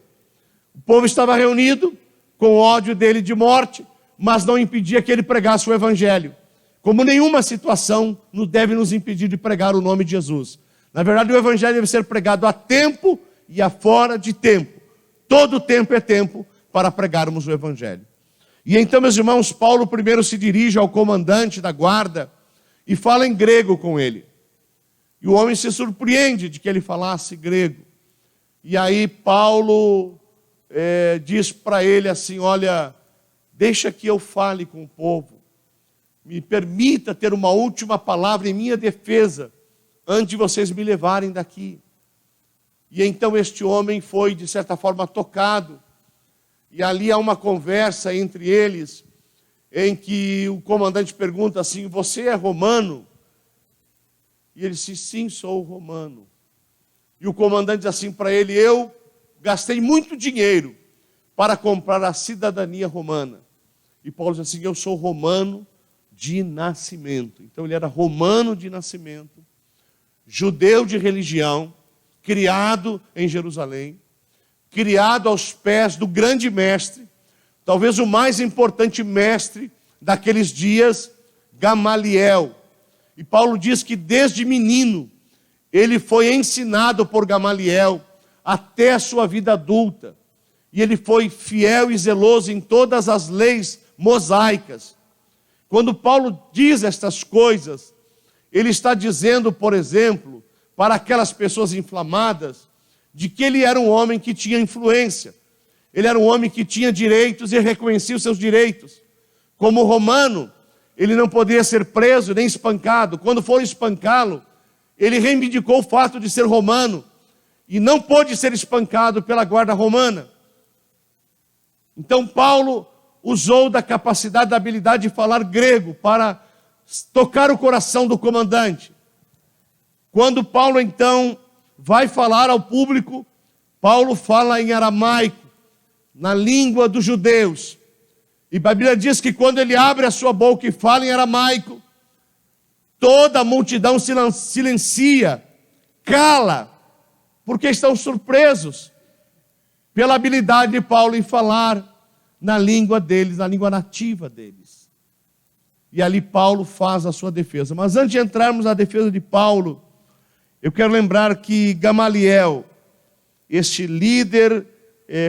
O povo estava reunido com ódio dele de morte, mas não impedia que ele pregasse o Evangelho. Como nenhuma situação deve nos impedir de pregar o nome de Jesus. Na verdade, o Evangelho deve ser pregado a tempo e a fora de tempo. Todo tempo é tempo para pregarmos o Evangelho. E então, meus irmãos, Paulo primeiro se dirige ao comandante da guarda e fala em grego com ele. E o homem se surpreende de que ele falasse grego. E aí Paulo diz para ele assim, olha, deixa que eu fale com o povo. Me permita ter uma última palavra em minha defesa, antes de vocês me levarem daqui. E então este homem foi, de certa forma, tocado. E ali há uma conversa entre eles, em que o comandante pergunta assim: você é romano? E ele disse: sim, sou romano. E o comandante diz assim para ele: eu gastei muito dinheiro para comprar a cidadania romana. E Paulo diz assim: eu sou romano de nascimento. Então ele era romano de nascimento, judeu de religião, criado em Jerusalém, criado aos pés do grande mestre, talvez o mais importante mestre daqueles dias, Gamaliel. E Paulo diz que desde menino ele foi ensinado por Gamaliel até a sua vida adulta. E ele foi fiel e zeloso em todas as leis mosaicas. Quando Paulo diz estas coisas, ele está dizendo, por exemplo, para aquelas pessoas inflamadas, de que ele era um homem que tinha influência. Ele era um homem que tinha direitos e reconhecia os seus direitos. Como romano, ele não poderia ser preso nem espancado. Quando foram espancá-lo, ele reivindicou o fato de ser romano e não pôde ser espancado pela guarda romana. Então Paulo usou da capacidade, da habilidade de falar grego para tocar o coração do comandante. Quando Paulo então vai falar ao público, Paulo fala em aramaico, na língua dos judeus. E a Bíblia diz que quando ele abre a sua boca e fala em aramaico, toda a multidão silencia, cala, porque estão surpresos pela habilidade de Paulo em falar na língua deles, na língua nativa deles. E ali Paulo faz a sua defesa. Mas antes de entrarmos na defesa de Paulo, eu quero lembrar que Gamaliel, este líder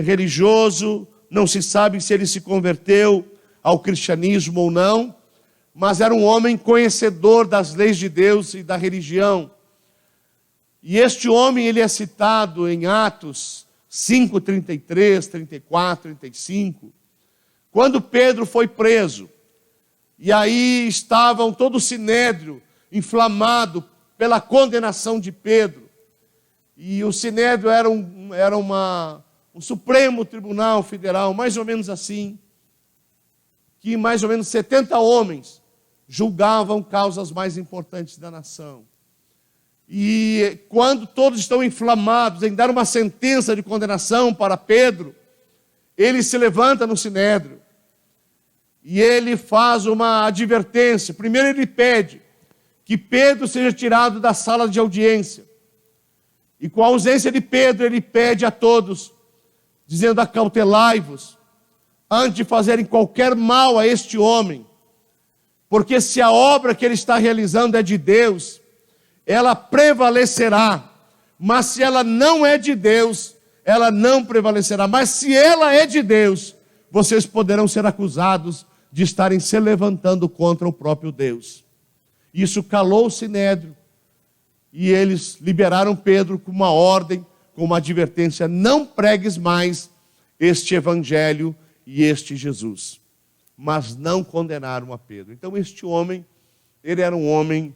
religioso, não se sabe se ele se converteu ao cristianismo ou não, mas era um homem conhecedor das leis de Deus e da religião. E este homem, ele é citado em Atos 5, 33, 34, 35, quando Pedro foi preso, e aí estavam todo o sinédrio inflamado pela condenação de Pedro. E o sinédrio era um Supremo Tribunal Federal, mais ou menos assim, que mais ou menos 70 homens julgavam causas mais importantes da nação. E quando todos estão inflamados em dar uma sentença de condenação para Pedro, ele se levanta no sinédrio e ele faz uma advertência. Primeiro ele pede que Pedro seja tirado da sala de audiência. E com a ausência de Pedro, ele pede a todos, dizendo: acautelai-vos, antes de fazerem qualquer mal a este homem, porque se a obra que ele está realizando é de Deus, ela prevalecerá, mas se ela não é de Deus, ela não prevalecerá. Mas se ela é de Deus, vocês poderão ser acusados de estarem se levantando contra o próprio Deus. Isso calou o sinédrio, e eles liberaram Pedro com uma ordem, com uma advertência: não pregues mais este evangelho e este Jesus. Mas não condenaram a Pedro. Então este homem, ele era um homem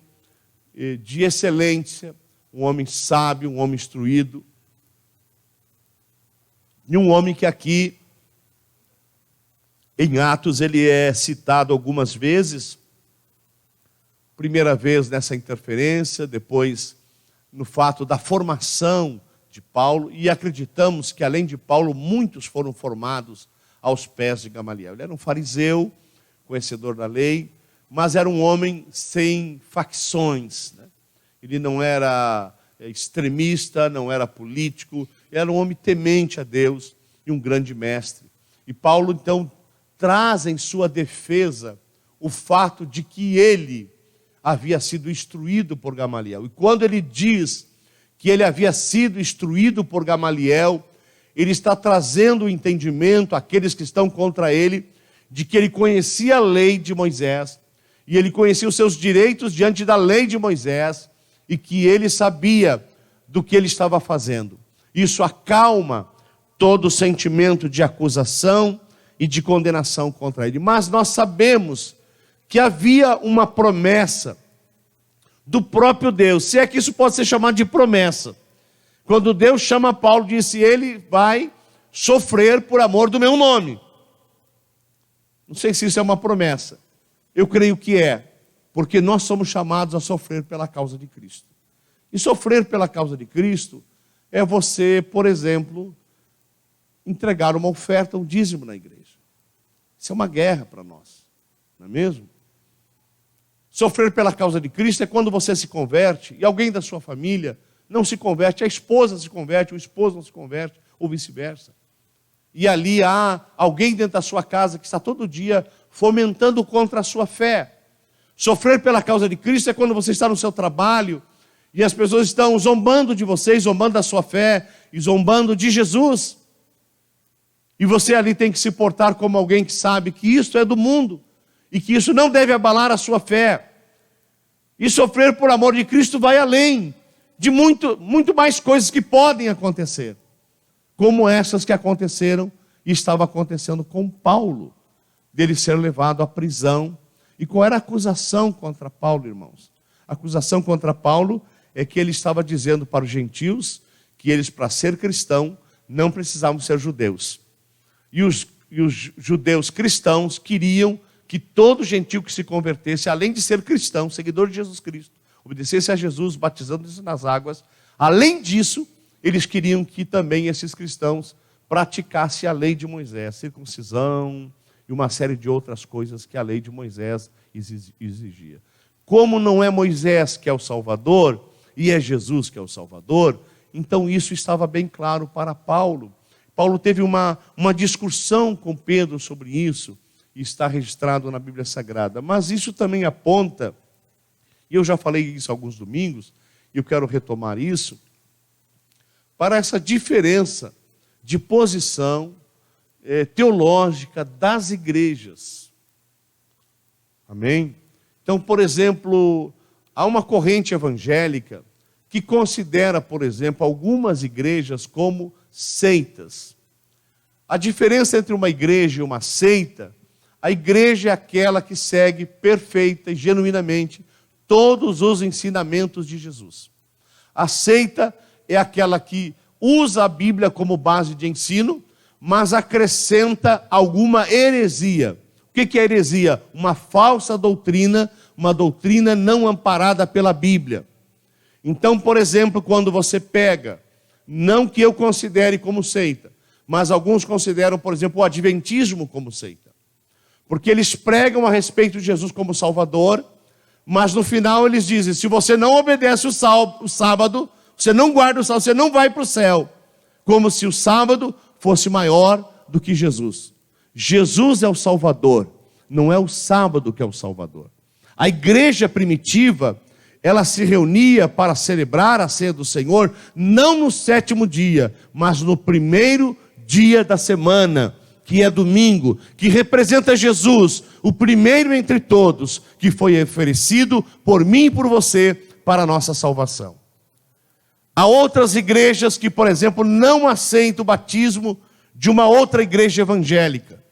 de excelência, um homem sábio, um homem instruído, e um homem que aqui, em Atos, ele é citado algumas vezes. Primeira vez nessa interferência, depois no fato da formação de Paulo, e acreditamos que além de Paulo, muitos foram formados aos pés de Gamaliel. Ele era um fariseu, conhecedor da lei, mas era um homem sem facções, né? Ele não era extremista, não era político, era um homem temente a Deus e um grande mestre. E Paulo então traz em sua defesa o fato de que ele havia sido instruído por Gamaliel. E quando ele diz que ele havia sido instruído por Gamaliel, ele está trazendo o entendimento àqueles que estão contra ele, de que ele conhecia a lei de Moisés, e ele conhecia os seus direitos diante da lei de Moisés, e que ele sabia do que ele estava fazendo. Isso acalma todo o sentimento de acusação e de condenação contra ele. Mas nós sabemos que havia uma promessa do próprio Deus, se é que isso pode ser chamado de promessa. Quando Deus chama Paulo, disse: ele vai sofrer por amor do meu nome. Não sei se isso é uma promessa. Eu creio que é, porque nós somos chamados a sofrer pela causa de Cristo. E sofrer pela causa de Cristo é você, por exemplo, entregar uma oferta, um dízimo na igreja. Isso é uma guerra para nós, não é mesmo? Sofrer pela causa de Cristo é quando você se converte e alguém da sua família não se converte, a esposa se converte, o esposo não se converte, ou vice-versa. E ali há alguém dentro da sua casa que está todo dia fomentando contra a sua fé. Sofrer pela causa de Cristo é quando você está no seu trabalho e as pessoas estão zombando de você, zombando da sua fé e zombando de Jesus. E você ali tem que se portar como alguém que sabe que isso é do mundo e que isso não deve abalar a sua fé. E sofrer por amor de Cristo vai além de muito mais coisas que podem acontecer, como essas que aconteceram e estava acontecendo com Paulo, dele ser levado à prisão. E qual era a acusação contra Paulo, irmãos? A acusação contra Paulo é que ele estava dizendo para os gentios que eles, para ser cristão, não precisavam ser judeus. E os judeus cristãos queriam que todo gentio que se convertesse, além de ser cristão, seguidor de Jesus Cristo, obedecesse a Jesus, batizando-se nas águas, além disso, eles queriam que também esses cristãos praticassem a lei de Moisés, circuncisão e uma série de outras coisas que a lei de Moisés exigia. Como não é Moisés que é o Salvador, e é Jesus que é o Salvador, então isso estava bem claro para Paulo. Paulo teve uma discussão com Pedro sobre isso, e está registrado na Bíblia Sagrada. Mas isso também aponta, e eu já falei isso alguns domingos, e eu quero retomar isso, para essa diferença de posição teológica das igrejas. Amém? Então, por exemplo, há uma corrente evangélica que considera, por exemplo, algumas igrejas como seitas. A diferença entre uma igreja e uma seita, a igreja é aquela que segue perfeita e genuinamente todos os ensinamentos de Jesus. A seita é aquela que usa a Bíblia como base de ensino, mas acrescenta alguma heresia. O que é heresia? Uma falsa doutrina, uma doutrina não amparada pela Bíblia. Então, por exemplo, quando você pega, não que eu considere como seita, mas alguns consideram, por exemplo, o adventismo como seita. Porque eles pregam a respeito de Jesus como Salvador, mas no final eles dizem, se você não obedece o sábado, você não guarda o sábado, você não vai para o céu. Como se o sábado fosse maior do que Jesus. Jesus é o Salvador, não é o sábado que é o Salvador. A igreja primitiva, ela se reunia para celebrar a ceia do Senhor, não no 7º dia, mas no primeiro dia da semana, que é domingo, que representa Jesus, o primeiro entre todos, que foi oferecido por mim e por você para a nossa salvação. Há outras igrejas que, por exemplo, não aceitam o batismo de uma outra igreja evangélica.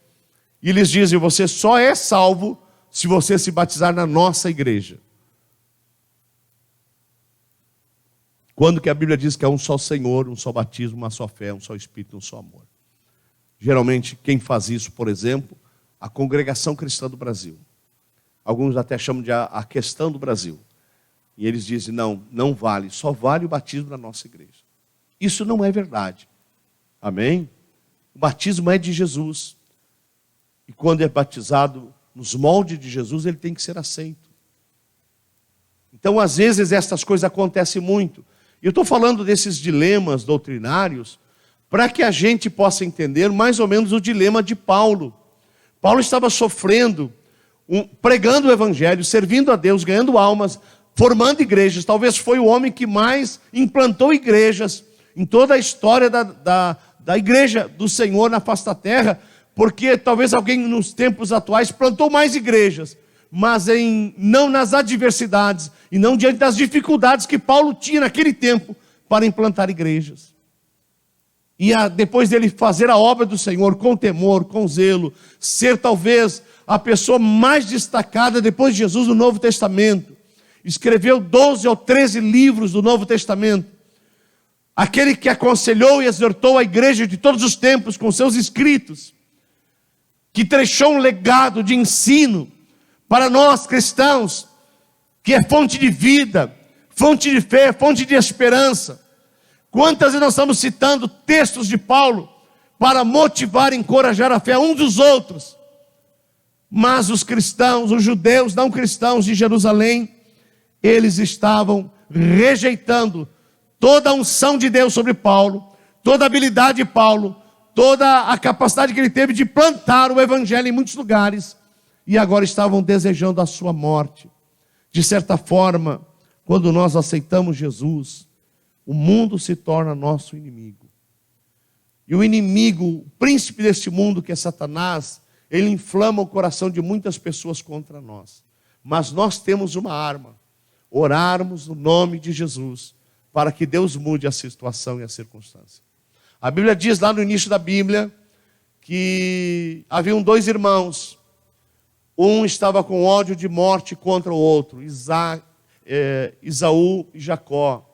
E eles dizem, você só é salvo se você se batizar na nossa igreja. Quando que a Bíblia diz que é um só Senhor, um só batismo, uma só fé, um só Espírito, um só amor. Geralmente quem faz isso, por exemplo, a Congregação Cristã do Brasil. Alguns até chamam de a questão do Brasil. E eles dizem, não vale, só vale o batismo na nossa igreja. Isso não é verdade. Amém? O batismo é de Jesus. E quando é batizado nos moldes de Jesus, ele tem que ser aceito. Então, às vezes, estas coisas acontecem muito. E eu estou falando desses dilemas doutrinários para que a gente possa entender mais ou menos o dilema de Paulo. Paulo estava sofrendo, pregando o evangelho, servindo a Deus, ganhando almas, formando igrejas. Talvez foi o homem que mais implantou igrejas em toda a história da igreja do Senhor na face da terra, porque talvez alguém nos tempos atuais plantou mais igrejas, mas não nas adversidades e não diante das dificuldades que Paulo tinha naquele tempo para implantar igrejas. E depois dele fazer a obra do Senhor com temor, com zelo, ser talvez a pessoa mais destacada depois de Jesus no Novo Testamento, escreveu 12 ou 13 livros do Novo Testamento. aquele que aconselhou e exortou a igreja de todos os tempos com seus escritos, que deixou um legado de ensino para nós cristãos, que é fonte de vida, fonte de fé, fonte de esperança. Quantas vezes nós estamos citando textos de Paulo para motivar e encorajar a fé uns dos outros? Mas os cristãos, os judeus não cristãos de Jerusalém, eles estavam rejeitando toda a unção de Deus sobre Paulo, toda a habilidade de Paulo, toda a capacidade que ele teve de plantar o evangelho em muitos lugares, e agora estavam desejando a sua morte. De certa forma, quando nós aceitamos Jesus, o mundo se torna nosso inimigo. E o inimigo, o príncipe deste mundo, que é Satanás, ele inflama o coração de muitas pessoas contra nós. Mas nós temos uma arma: orarmos no nome de Jesus, para que Deus mude a situação e a circunstância. A Bíblia diz lá no início da Bíblia que haviam dois irmãos. Um estava com ódio de morte contra o outro, Esaú e Jacó.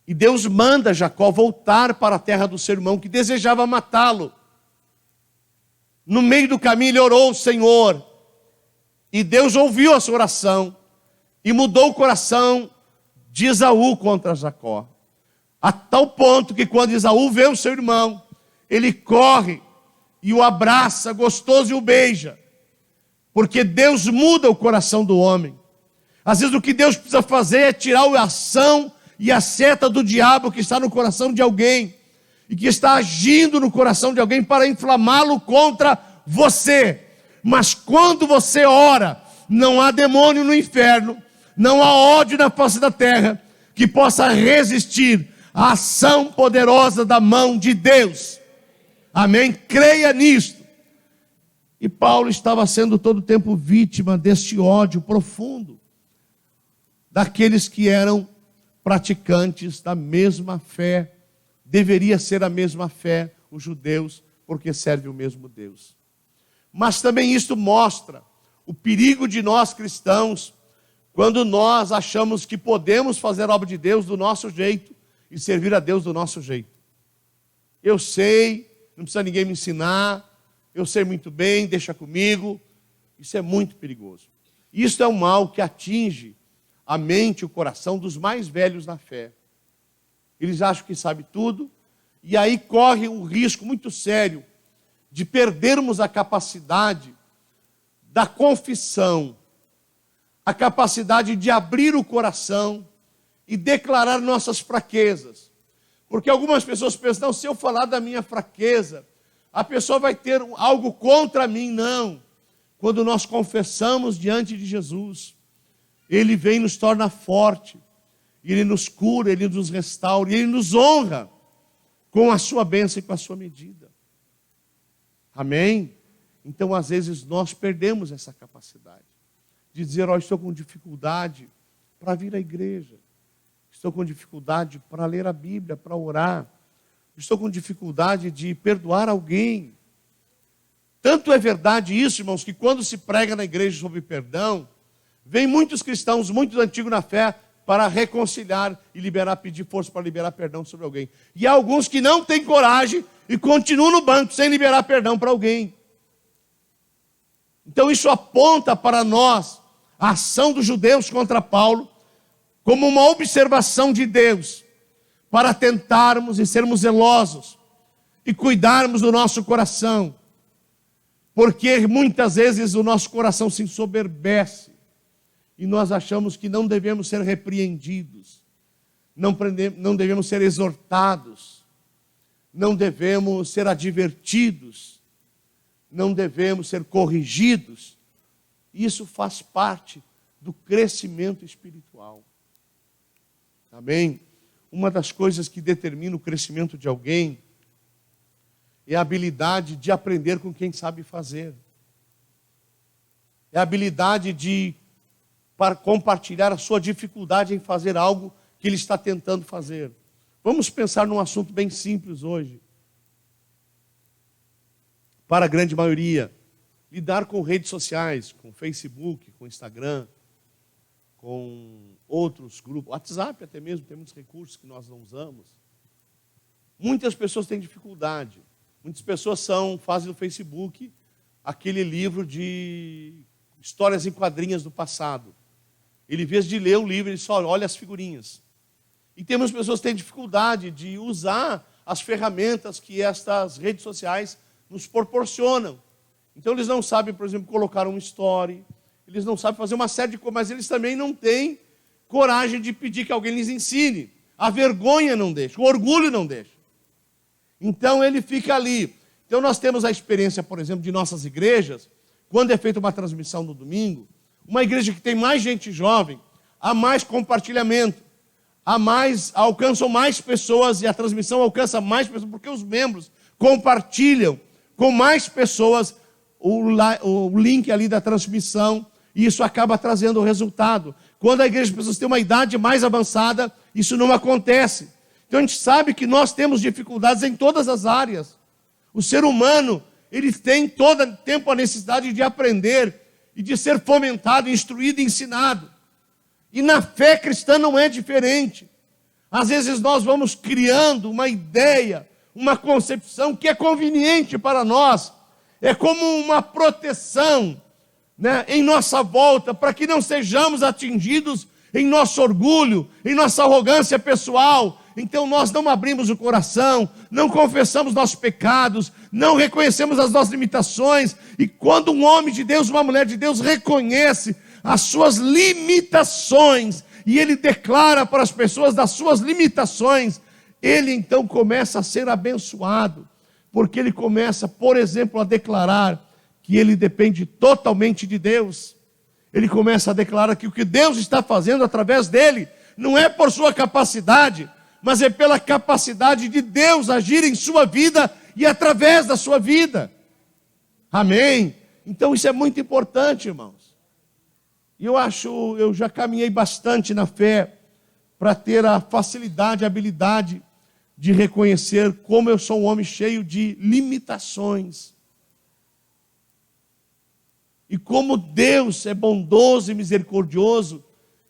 E Deus manda Jacó voltar para a terra do seu irmão, que desejava matá-lo. No meio do caminho ele orou ao Senhor, e Deus ouviu a sua oração, e mudou o coração de Esaú contra Jacó. A tal ponto que quando Esaú vê o seu irmão, ele corre e o abraça gostoso e o beija. Porque Deus muda o coração do homem. Às vezes o que Deus precisa fazer é tirar a ação e a seta do diabo que está no coração de alguém, e que está agindo no coração de alguém para inflamá-lo contra você. Mas quando você ora, não há demônio no inferno, não há ódio na face da terra que possa resistir à ação poderosa da mão de Deus. Amém? Creia nisto. E Paulo estava sendo todo o tempo vítima deste ódio profundo daqueles que eram praticantes da mesma fé. Deveria ser a mesma fé, os judeus, porque serve o mesmo Deus. Mas também isto mostra o perigo de nós cristãos, quando nós achamos que podemos fazer a obra de Deus do nosso jeito e servir a Deus do nosso jeito. Eu sei, não precisa ninguém me ensinar, eu sei muito bem, deixa comigo. Isso é muito perigoso. Isso é um mal que atinge a mente e o coração dos mais velhos na fé. Eles acham que sabem tudo, e aí corre um risco muito sério de perdermos a capacidade da confissão, a capacidade de abrir o coração e declarar nossas fraquezas. Porque algumas pessoas pensam, não, se eu falar da minha fraqueza, a pessoa vai ter algo contra mim. Não. Quando nós confessamos diante de Jesus, Ele vem e nos torna forte, Ele nos cura, Ele nos restaura, Ele nos honra com a sua bênção e com a sua medida. Amém? Então, às vezes, nós perdemos essa capacidade de dizer, estou com dificuldade para vir à igreja, estou com dificuldade para ler a Bíblia, para orar, estou com dificuldade de perdoar alguém. Tanto é verdade isso, irmãos, que quando se prega na igreja sobre perdão, vem muitos cristãos, muitos antigos na fé, para reconciliar e pedir força para liberar perdão sobre alguém. E há alguns que não têm coragem e continuam no banco sem liberar perdão para alguém. Então isso aponta para nós a ação dos judeus contra Paulo como uma observação de Deus para tentarmos e sermos zelosos e cuidarmos do nosso coração, porque muitas vezes o nosso coração se ensoberbece e nós achamos que não devemos ser repreendidos, não devemos ser exortados, não devemos ser advertidos, não devemos ser corrigidos. Isso faz parte do crescimento espiritual. Amém? Uma das coisas que determina o crescimento de alguém é a habilidade de aprender com quem sabe fazer. É a habilidade de compartilhar a sua dificuldade em fazer algo que ele está tentando fazer. Vamos pensar num assunto bem simples hoje. Para a grande maioria, lidar com redes sociais, com Facebook, com Instagram, com outros grupos, WhatsApp até mesmo, tem muitos recursos que nós não usamos. Muitas pessoas têm dificuldade. Muitas pessoas fazem no Facebook aquele livro de histórias em quadrinhos do passado. Ele, em vez de ler o livro, ele só olha as figurinhas. E temos pessoas que têm dificuldade de usar as ferramentas que estas redes sociais nos proporcionam. Então eles não sabem, por exemplo, colocar um story, eles não sabem fazer uma série de coisas, mas eles também não têm coragem de pedir que alguém lhes ensine. A vergonha não deixa, o orgulho não deixa. Então ele fica ali. Então nós temos a experiência, por exemplo, de nossas igrejas, quando é feita uma transmissão no domingo, uma igreja que tem mais gente jovem, há mais compartilhamento, alcançam mais pessoas e a transmissão alcança mais pessoas, porque os membros compartilham com mais pessoas o link ali da transmissão, e isso acaba trazendo o resultado. Quando a igreja de pessoas tem uma idade mais avançada, isso não acontece. Então a gente sabe que nós temos dificuldades em todas as áreas. O ser humano, ele tem todo tempo a necessidade de aprender e de ser fomentado, instruído e ensinado. E na fé cristã não é diferente. Às vezes nós vamos criando uma ideia, uma concepção que é conveniente para nós. É como uma proteção, né, em nossa volta, para que não sejamos atingidos em nosso orgulho, em nossa arrogância pessoal. Então nós não abrimos o coração, não confessamos nossos pecados, não reconhecemos as nossas limitações. E quando um homem de Deus, uma mulher de Deus reconhece as suas limitações, e ele declara para as pessoas das suas limitações, ele então começa a ser abençoado, porque ele começa, por exemplo, a declarar que ele depende totalmente de Deus. Ele começa a declarar que o que Deus está fazendo através dele não é por sua capacidade, mas é pela capacidade de Deus agir em sua vida e através da sua vida. Amém? Então isso é muito importante, irmãos. E eu já caminhei bastante na fé para ter a facilidade, a habilidade de reconhecer como eu sou um homem cheio de limitações. E como Deus é bondoso e misericordioso,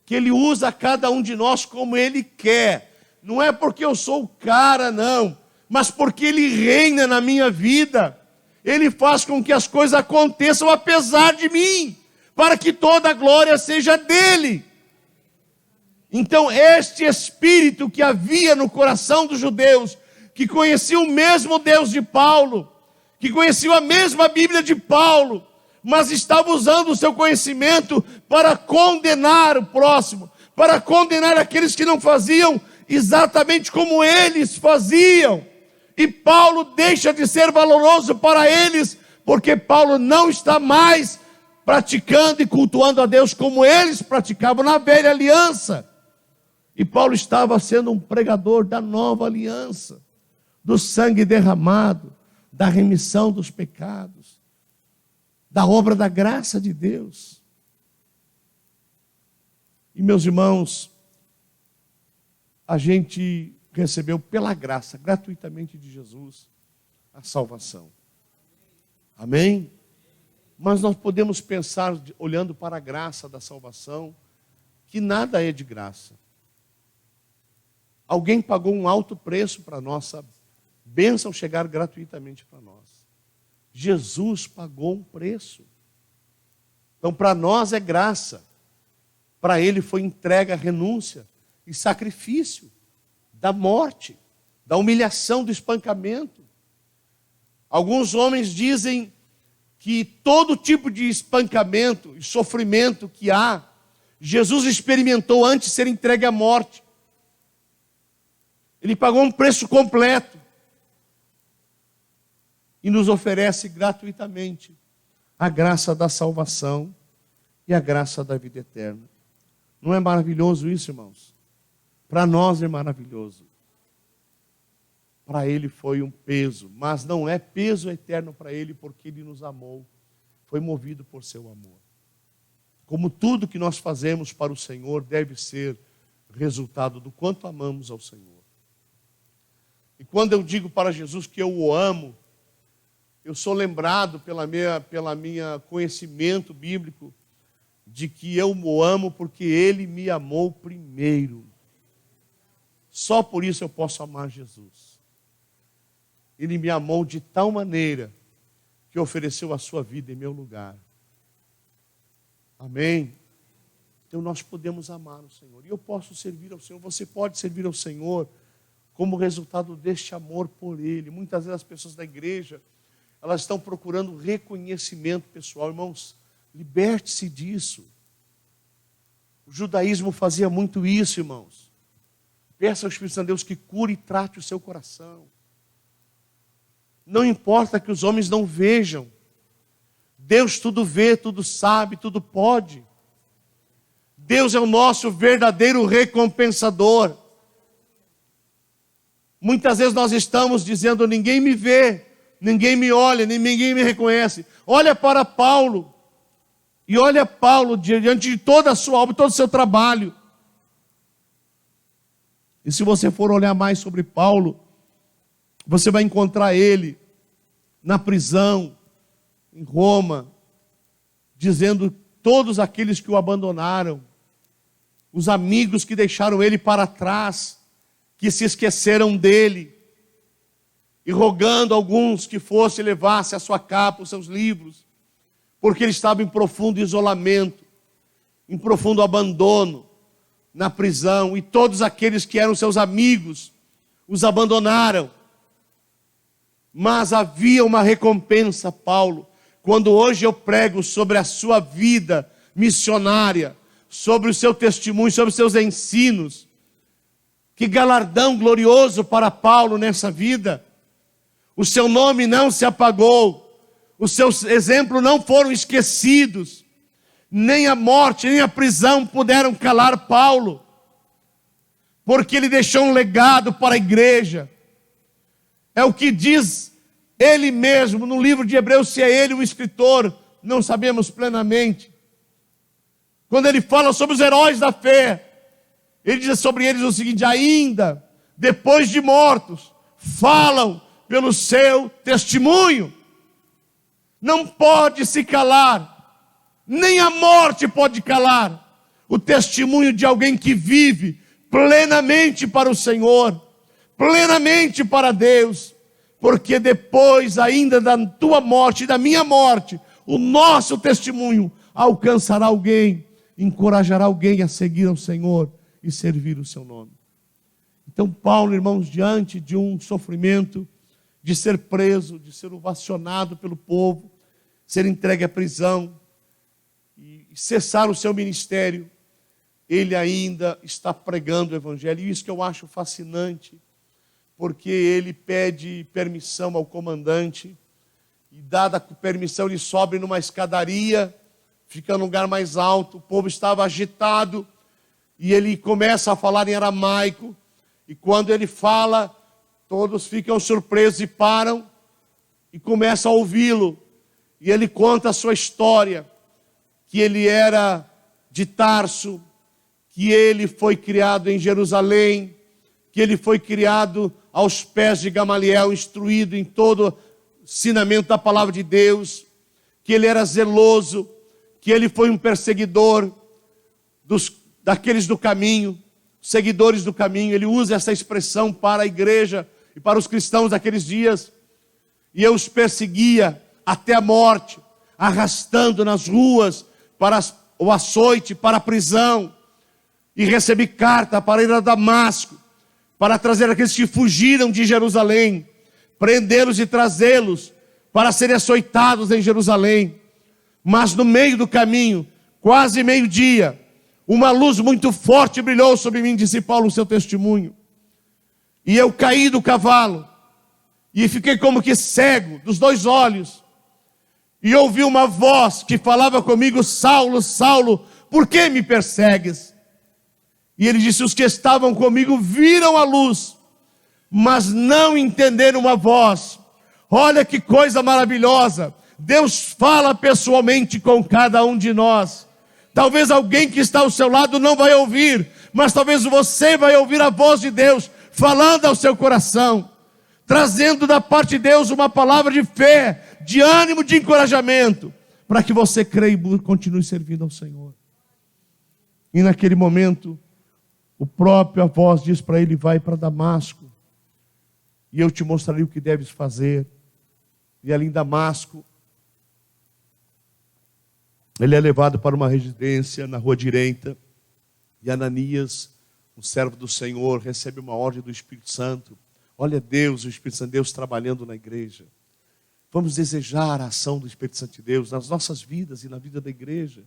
que Ele usa cada um de nós como Ele quer. Não é porque eu sou o cara, não, mas porque Ele reina na minha vida. Ele faz com que as coisas aconteçam apesar de mim, para que toda a glória seja dele. Então este espírito que havia no coração dos judeus, que conhecia o mesmo Deus de Paulo, que conhecia a mesma Bíblia de Paulo, mas estava usando o seu conhecimento para condenar o próximo, para condenar aqueles que não faziam exatamente como eles faziam. E Paulo deixa de ser valoroso para eles, porque Paulo não está mais praticando e cultuando a Deus como eles praticavam na velha aliança. E Paulo estava sendo um pregador da nova aliança, do sangue derramado, da remissão dos pecados, da obra da graça de Deus. E meus irmãos, a gente recebeu pela graça, gratuitamente de Jesus, a salvação. Amém? Mas nós podemos pensar, olhando para a graça da salvação, que nada é de graça. Alguém pagou um alto preço para a nossa bênção chegar gratuitamente para nós. Jesus pagou um preço. Então, para nós é graça. Para Ele foi entrega, renúncia e sacrifício da morte, da humilhação, do espancamento. Alguns homens dizem que todo tipo de espancamento e sofrimento que há, Jesus experimentou antes de ser entregue à morte. Ele pagou um preço completo e nos oferece gratuitamente a graça da salvação e a graça da vida eterna. Não é maravilhoso isso, irmãos? Para nós é maravilhoso. Para Ele foi um peso, mas não é peso eterno para Ele, porque Ele nos amou. Foi movido por seu amor. Como tudo que nós fazemos para o Senhor deve ser resultado do quanto amamos ao Senhor. E quando eu digo para Jesus que eu o amo, eu sou lembrado pela minha conhecimento bíblico de que eu o amo porque ele me amou primeiro. Só por isso eu posso amar Jesus. Ele me amou de tal maneira que ofereceu a sua vida em meu lugar. Amém? Então nós podemos amar o Senhor. E eu posso servir ao Senhor. Você pode servir ao Senhor como resultado deste amor por Ele. Muitas vezes as pessoas da igreja, elas estão procurando reconhecimento pessoal. Irmãos, liberte-se disso. O judaísmo fazia muito isso, irmãos. Peça ao Espírito Santo de Deus que cure e trate o seu coração. Não importa que os homens não vejam. Deus tudo vê, tudo sabe, tudo pode. Deus é o nosso verdadeiro recompensador. Muitas vezes nós estamos dizendo, ninguém me vê, ninguém me olha, ninguém me reconhece. Olha para Paulo. E olha Paulo diante de toda a sua obra, todo o seu trabalho. E se você for olhar mais sobre Paulo, você vai encontrar ele na prisão, em Roma, dizendo todos aqueles que o abandonaram, os amigos que deixaram ele para trás, que se esqueceram dele, e rogando a alguns que fosse levasse a sua capa, os seus livros, porque ele estava em profundo isolamento, em profundo abandono, na prisão, e todos aqueles que eram seus amigos, os abandonaram. Mas havia uma recompensa, Paulo, quando hoje eu prego sobre a sua vida missionária, sobre o seu testemunho, sobre os seus ensinos. Que galardão glorioso para Paulo nessa vida. O seu nome não se apagou, os seus exemplos não foram esquecidos, nem a morte, nem a prisão puderam calar Paulo, porque ele deixou um legado para a igreja. É o que diz ele mesmo no livro de Hebreus, se é ele o escritor, não sabemos plenamente. Quando ele fala sobre os heróis da fé, ele diz sobre eles o seguinte: ainda depois de mortos, falam pelo seu testemunho. Não pode se calar, nem a morte pode calar o testemunho de alguém que vive plenamente para o Senhor, plenamente para Deus, porque depois ainda da tua morte e da minha morte, o nosso testemunho alcançará alguém, encorajará alguém a seguir ao Senhor e servir o seu nome. Então Paulo, irmãos, diante de um sofrimento, de ser preso, de ser ovacionado pelo povo, ser entregue à prisão e cessar o seu ministério, ele ainda está pregando o evangelho. E isso que eu acho fascinante, porque ele pede permissão ao comandante, e dada a permissão ele sobe numa escadaria, fica no lugar mais alto, o povo estava agitado, e ele começa a falar em aramaico, e quando ele fala, todos ficam surpresos e param, e começam a ouvi-lo, e ele conta a sua história, que ele era de Tarso, que ele foi criado em Jerusalém, que ele foi criado aos pés de Gamaliel, instruído em todo o ensinamento da palavra de Deus, que ele era zeloso, que ele foi um perseguidor daqueles do caminho, seguidores do caminho. Ele usa essa expressão para a igreja e para os cristãos daqueles dias. E eu os perseguia até a morte, arrastando nas ruas para o açoite, para a prisão. E recebi carta para ir a Damasco, para trazer aqueles que fugiram de Jerusalém, prendê-los e trazê-los para serem açoitados em Jerusalém. Mas no meio do caminho, quase meio-dia, uma luz muito forte brilhou sobre mim, disse Paulo no seu testemunho. E eu caí do cavalo, e fiquei como que cego dos dois olhos. E ouvi uma voz que falava comigo: Saulo, Saulo, por que me persegues? E ele disse: os que estavam comigo viram a luz, mas não entenderam a voz. Olha que coisa maravilhosa. Deus fala pessoalmente com cada um de nós. Talvez alguém que está ao seu lado não vai ouvir, mas talvez você vai ouvir a voz de Deus falando ao seu coração, trazendo da parte de Deus uma palavra de fé, de ânimo, de encorajamento, para que você creia e continue servindo ao Senhor. E naquele momento, o próprio a voz diz para ele: vai para Damasco, e eu te mostrarei o que deves fazer. E ali em Damasco, ele é levado para uma residência na rua direita, e Ananias, um servo do Senhor, recebe uma ordem do Espírito Santo. Olha Deus, o Espírito Santo de Deus trabalhando na igreja. Vamos desejar a ação do Espírito Santo de Deus nas nossas vidas e na vida da igreja.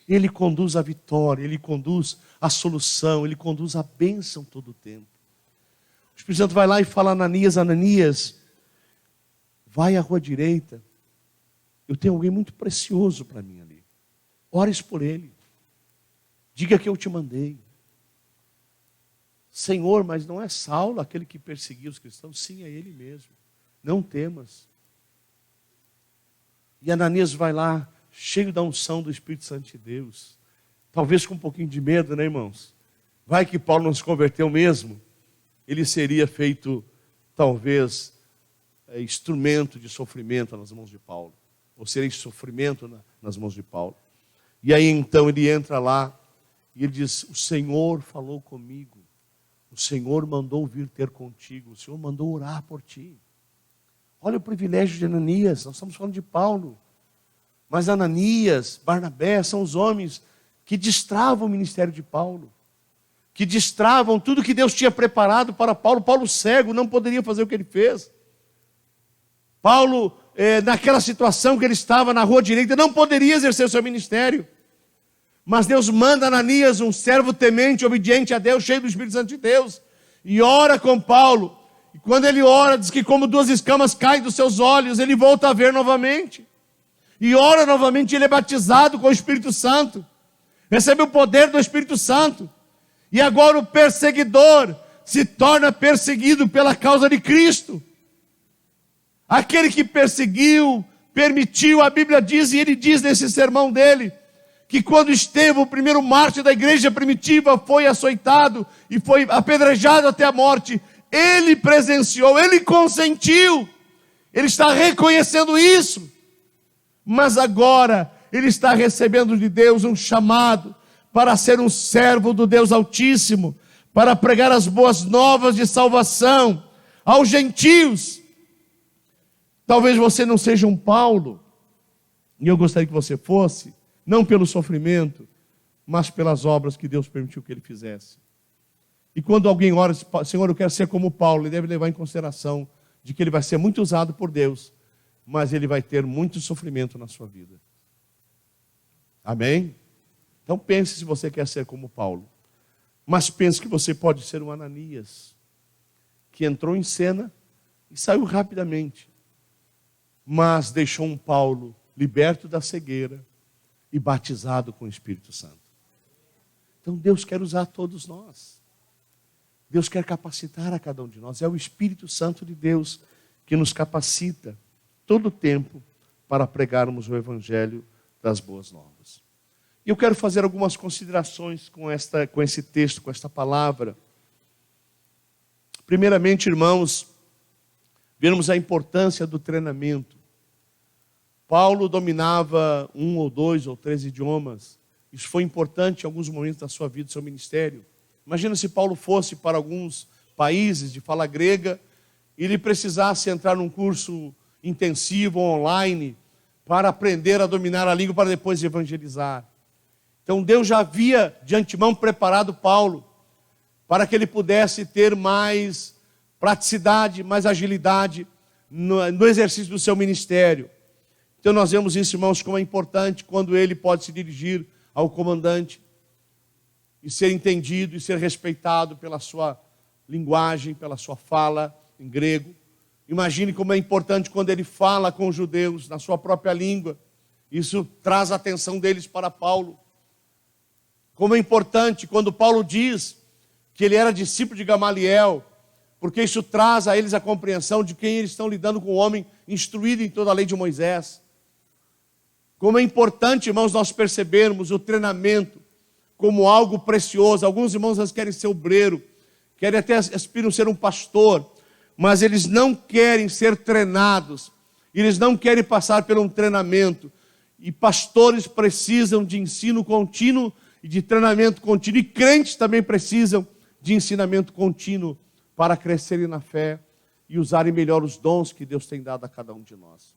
Ele conduz a vitória, Ele conduz a solução, Ele conduz a bênção todo o tempo. O Espírito Santo vai lá e fala a Ananias: Ananias, vai à rua direita. Eu tenho alguém muito precioso para mim ali. Ores por ele. Diga que eu te mandei. Senhor, mas não é Saulo aquele que perseguia os cristãos? Sim, é ele mesmo. Não temas. E Ananias vai lá, cheio da unção do Espírito Santo de Deus. Talvez com um pouquinho de medo, né, irmãos? Vai que Paulo não se converteu mesmo. Ele seria feito, talvez, instrumento de sofrimento nas mãos de Paulo. Ou seria sofrimento nas mãos de Paulo. E aí então ele entra lá e ele diz: o Senhor falou comigo. O Senhor mandou vir ter contigo. O Senhor mandou orar por ti. Olha o privilégio de Ananias. Nós estamos falando de Paulo. Mas Ananias, Barnabé são os homens que destravam o ministério de Paulo. Que destravam tudo que Deus tinha preparado para Paulo. Paulo cego não poderia fazer o que ele fez. Paulo, naquela situação que ele estava na rua direita, não poderia exercer o seu ministério. Mas Deus manda Ananias, um servo temente, obediente a Deus, cheio do Espírito Santo de Deus, e ora com Paulo. E quando ele ora, diz que como 2 escamas caem dos seus olhos, ele volta a ver novamente. E ora novamente, ele é batizado com o Espírito Santo. Recebe o poder do Espírito Santo. E agora o perseguidor se torna perseguido pela causa de Cristo. Aquele que perseguiu, permitiu, a Bíblia diz, e ele diz nesse sermão dele, que quando Estevão, o primeiro mártir da igreja primitiva, foi açoitado e foi apedrejado até a morte, ele presenciou, ele consentiu, ele está reconhecendo isso, mas agora ele está recebendo de Deus um chamado para ser um servo do Deus Altíssimo, para pregar as boas novas de salvação aos gentios. Talvez você não seja um Paulo, e eu gostaria que você fosse, não pelo sofrimento, mas pelas obras que Deus permitiu que ele fizesse. E quando alguém ora, Senhor, eu quero ser como Paulo, ele deve levar em consideração de que ele vai ser muito usado por Deus, mas ele vai ter muito sofrimento na sua vida. Amém? Então pense se você quer ser como Paulo. Mas pense que você pode ser um Ananias, que entrou em cena e saiu rapidamente, mas deixou um Paulo liberto da cegueira e batizado com o Espírito Santo. Então Deus quer usar todos nós. Deus quer capacitar a cada um de nós. É o Espírito Santo de Deus que nos capacita todo o tempo para pregarmos o Evangelho das boas novas. E eu quero fazer algumas considerações com esse texto, com esta palavra. Primeiramente, irmãos, vemos a importância do treinamento. Paulo dominava 1 ou 2 ou 3 idiomas. Isso foi importante em alguns momentos da sua vida, do seu ministério. Imagina se Paulo fosse para alguns países de fala grega e ele precisasse entrar num curso intensivo online para aprender a dominar a língua para depois evangelizar. Então Deus já havia de antemão preparado Paulo para que ele pudesse ter mais praticidade, mais agilidade no exercício do seu ministério. Então nós vemos isso, irmãos, como é importante quando ele pode se dirigir ao comandante e ser entendido e ser respeitado pela sua linguagem, pela sua fala em grego. Imagine como é importante quando ele fala com os judeus na sua própria língua. Isso traz a atenção deles para Paulo. Como é importante quando Paulo diz que ele era discípulo de Gamaliel, porque isso traz a eles a compreensão de quem eles estão lidando com um homem instruído em toda a lei de Moisés. Como é importante, irmãos, nós percebermos o treinamento como algo precioso. Alguns irmãos às vezes querem ser obreiro, querem até aspiram ser um pastor, mas eles não querem ser treinados, eles não querem passar por um treinamento. E pastores precisam de ensino contínuo e de treinamento contínuo. E crentes também precisam de ensinamento contínuo para crescerem na fé e usarem melhor os dons que Deus tem dado a cada um de nós.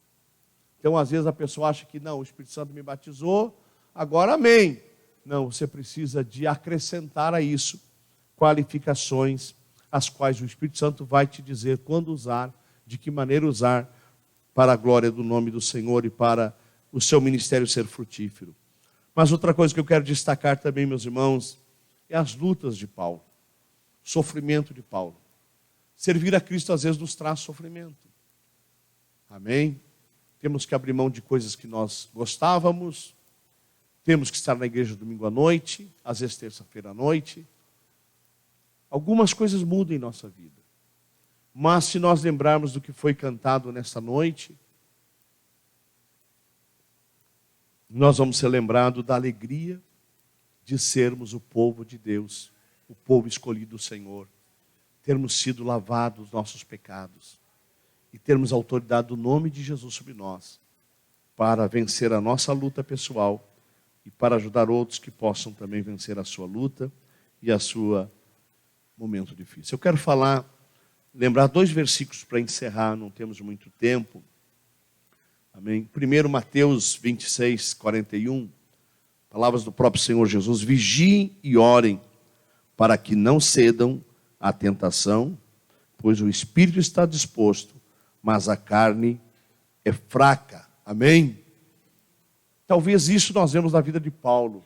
Então, às vezes a pessoa acha que não, o Espírito Santo me batizou, agora amém. Não, você precisa de acrescentar a isso qualificações, as quais o Espírito Santo vai te dizer quando usar, de que maneira usar, para a glória do nome do Senhor e para o seu ministério ser frutífero. Mas outra coisa que eu quero destacar também, meus irmãos, é as lutas de Paulo, o sofrimento de Paulo. Servir a Cristo às vezes nos traz sofrimento. Amém? Temos que abrir mão de coisas que nós gostávamos, temos que estar na igreja domingo à noite, às vezes terça-feira à noite. Algumas coisas mudam em nossa vida. Mas se nós lembrarmos do que foi cantado nesta noite, nós vamos ser lembrados da alegria de sermos o povo de Deus, o povo escolhido do Senhor, termos sido lavados dos nossos pecados e termos a autoridade do nome de Jesus sobre nós para vencer a nossa luta pessoal e para ajudar outros que possam também vencer a sua luta e a sua momento difícil. Eu quero lembrar 2 versículos para encerrar, não temos muito tempo. Amém? Primeiro, Mateus 26, 41, palavras do próprio Senhor Jesus: vigiem e orem para que não cedam à tentação, pois o espírito está disposto, mas a carne é fraca. Amém? Talvez isso nós vemos na vida de Paulo.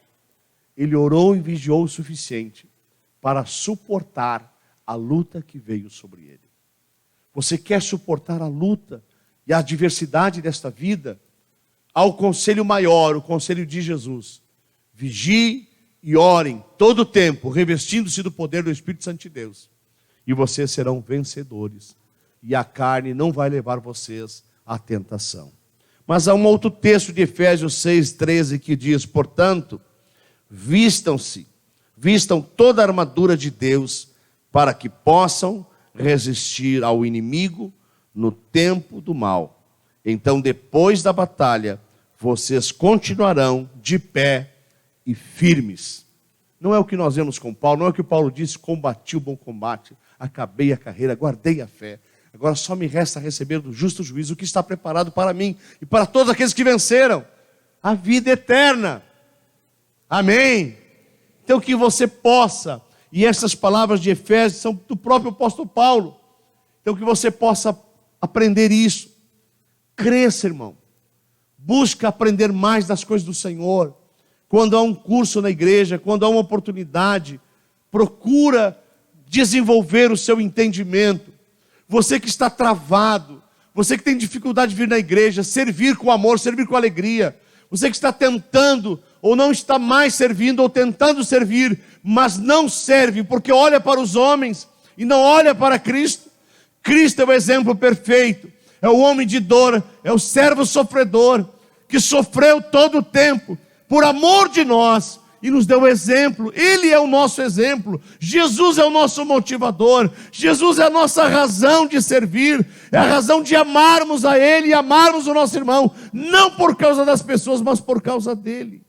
Ele orou e vigiou o suficiente para suportar a luta que veio sobre ele. Você quer suportar a luta e a adversidade desta vida? Há o conselho maior, o conselho de Jesus: vigie e orem todo o tempo, revestindo-se do poder do Espírito Santo de Deus, e vocês serão vencedores, e a carne não vai levar vocês à tentação. Mas há um outro texto de Efésios 6:13 que diz: portanto, vistam toda a armadura de Deus, para que possam resistir ao inimigo no tempo do mal. Então, depois da batalha, vocês continuarão de pé e firmes. Não é o que nós vemos com Paulo, não é o que Paulo disse: combati o bom combate, acabei a carreira, guardei a fé. Agora só me resta receber do justo juízo o que está preparado para mim e para todos aqueles que venceram, a vida eterna. Amém? Então que você possa, e essas palavras de Efésios são do próprio apóstolo Paulo, então que você possa aprender isso. Cresça, irmão. Busca aprender mais das coisas do Senhor. Quando há um curso na igreja, quando há uma oportunidade, procura desenvolver o seu entendimento. Você que está travado, você que tem dificuldade de vir na igreja, servir com amor, servir com alegria. Você que está tentando, ou não está mais servindo, ou tentando servir, mas não serve, porque olha para os homens e não olha para Cristo. Cristo é o exemplo perfeito, é o homem de dor, é o servo sofredor, que sofreu todo o tempo, por amor de nós, e nos deu exemplo. Ele é o nosso exemplo. Jesus é o nosso motivador. Jesus é a nossa razão de servir. É a razão de amarmos a Ele e amarmos o nosso irmão. Não por causa das pessoas, mas por causa dEle.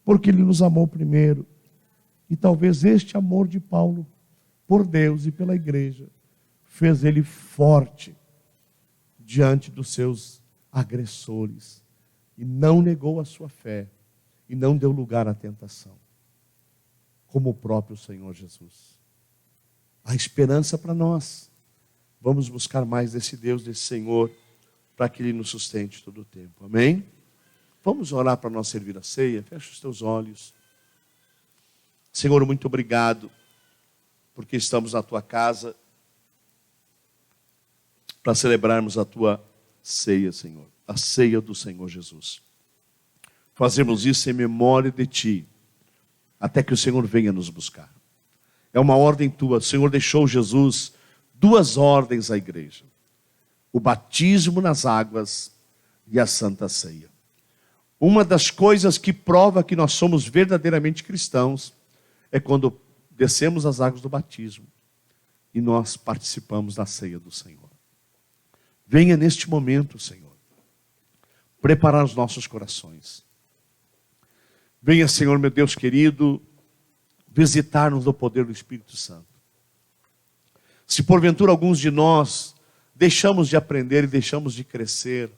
Porque Ele nos amou primeiro. E talvez este amor de Paulo por Deus e pela igreja fez ele forte diante dos seus agressores. E não negou a sua fé. E não deu lugar à tentação, como o próprio Senhor Jesus. Há esperança para nós. Vamos buscar mais desse Deus, desse Senhor, para que Ele nos sustente todo o tempo. Amém? Vamos orar para nós servir a ceia. Fecha os teus olhos. Senhor, muito obrigado, porque estamos na Tua casa para celebrarmos a Tua ceia, Senhor. A ceia do Senhor Jesus. Fazemos isso em memória de Ti, até que o Senhor venha nos buscar. É uma ordem Tua. O Senhor deixou Jesus 2 ordens à igreja: o batismo nas águas e a santa ceia. Uma das coisas que prova que nós somos verdadeiramente cristãos é quando descemos as águas do batismo e nós participamos da ceia do Senhor. Venha neste momento, Senhor, preparar os nossos corações. Venha, Senhor, meu Deus querido, visitar-nos no poder do Espírito Santo. Se porventura alguns de nós deixamos de aprender e deixamos de crescer,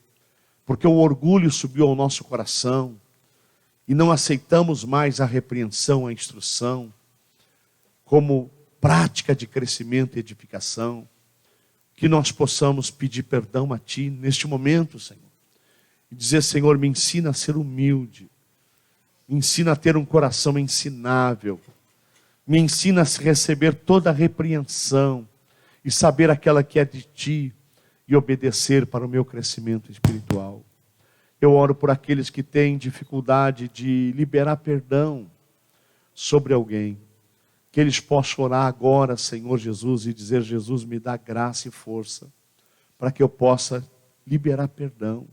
porque o orgulho subiu ao nosso coração e não aceitamos mais a repreensão, a instrução, como prática de crescimento e edificação, que nós possamos pedir perdão a Ti neste momento, Senhor, e dizer: Senhor, me ensina a ser humilde, me ensina a ter um coração ensinável, me ensina a receber toda a repreensão e saber aquela que é de Ti e obedecer para o meu crescimento espiritual. Eu oro por aqueles que têm dificuldade de liberar perdão sobre alguém, que eles possam orar agora, Senhor Jesus, e dizer: Jesus, me dá graça e força para que eu possa liberar perdão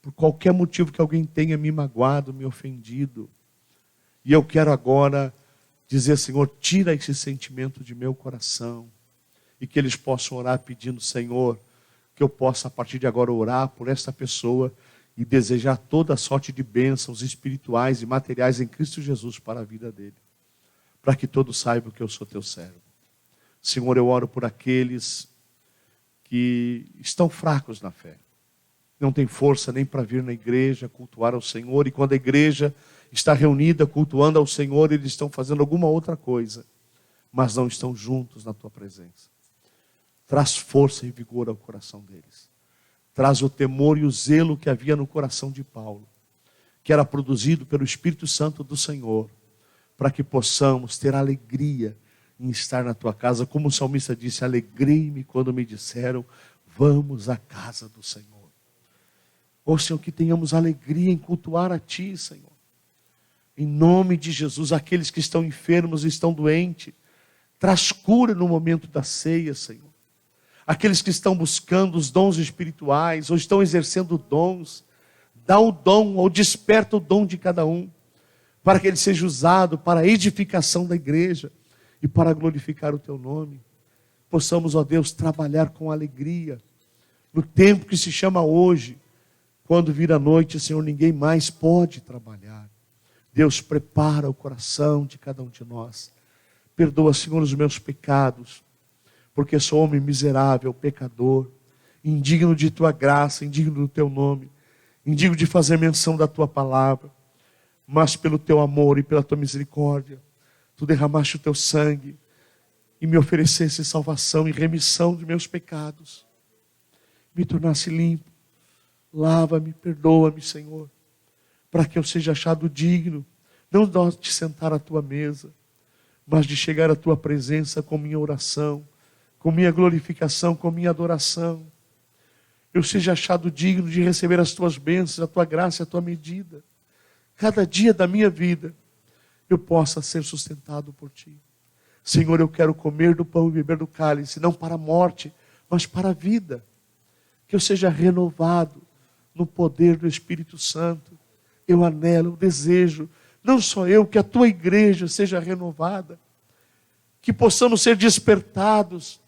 por qualquer motivo que alguém tenha me magoado, me ofendido. E eu quero agora dizer: Senhor, tira esse sentimento de meu coração. E que eles possam orar pedindo: Senhor, que eu possa a partir de agora orar por esta pessoa e desejar toda a sorte de bênçãos espirituais e materiais em Cristo Jesus para a vida dele, para que todos saibam que eu sou teu servo. Senhor, eu oro por aqueles que estão fracos na fé, não têm força nem para vir na igreja cultuar ao Senhor, e quando a igreja está reunida cultuando ao Senhor, eles estão fazendo alguma outra coisa, mas não estão juntos na tua presença. Traz força e vigor ao coração deles. Traz o temor e o zelo que havia no coração de Paulo, que era produzido pelo Espírito Santo do Senhor, para que possamos ter alegria em estar na tua casa. Como o salmista disse: alegrei-me quando me disseram, vamos à casa do Senhor. Ó Senhor, que tenhamos alegria em cultuar a Ti, Senhor. Em nome de Jesus, aqueles que estão enfermos e estão doentes, traz cura no momento da ceia, Senhor. Aqueles que estão buscando os dons espirituais, ou estão exercendo dons, dá o dom, ou desperta o dom de cada um, para que ele seja usado para a edificação da igreja e para glorificar o Teu nome. Possamos, ó Deus, trabalhar com alegria no tempo que se chama hoje. Quando vir a noite, Senhor, ninguém mais pode trabalhar. Deus, prepara o coração de cada um de nós. Perdoa, Senhor, os meus pecados, porque sou homem miserável, pecador, indigno de Tua graça, indigno do Teu nome, indigno de fazer menção da Tua palavra, mas pelo Teu amor e pela Tua misericórdia, Tu derramaste o Teu sangue e me oferecesse salvação e remissão de meus pecados. Me tornasse limpo. Lava-me, perdoa-me, Senhor, para que eu seja achado digno, não de sentar à Tua mesa, mas de chegar à Tua presença com minha oração, com minha glorificação, com minha adoração. Eu seja achado digno de receber as Tuas bênçãos, a Tua graça e a Tua medida. Cada dia da minha vida, eu possa ser sustentado por Ti. Senhor, eu quero comer do pão e beber do cálice, não para a morte, mas para a vida. Que eu seja renovado no poder do Espírito Santo. Eu anelo, eu desejo, não só eu, que a Tua igreja seja renovada, que possamos ser despertados,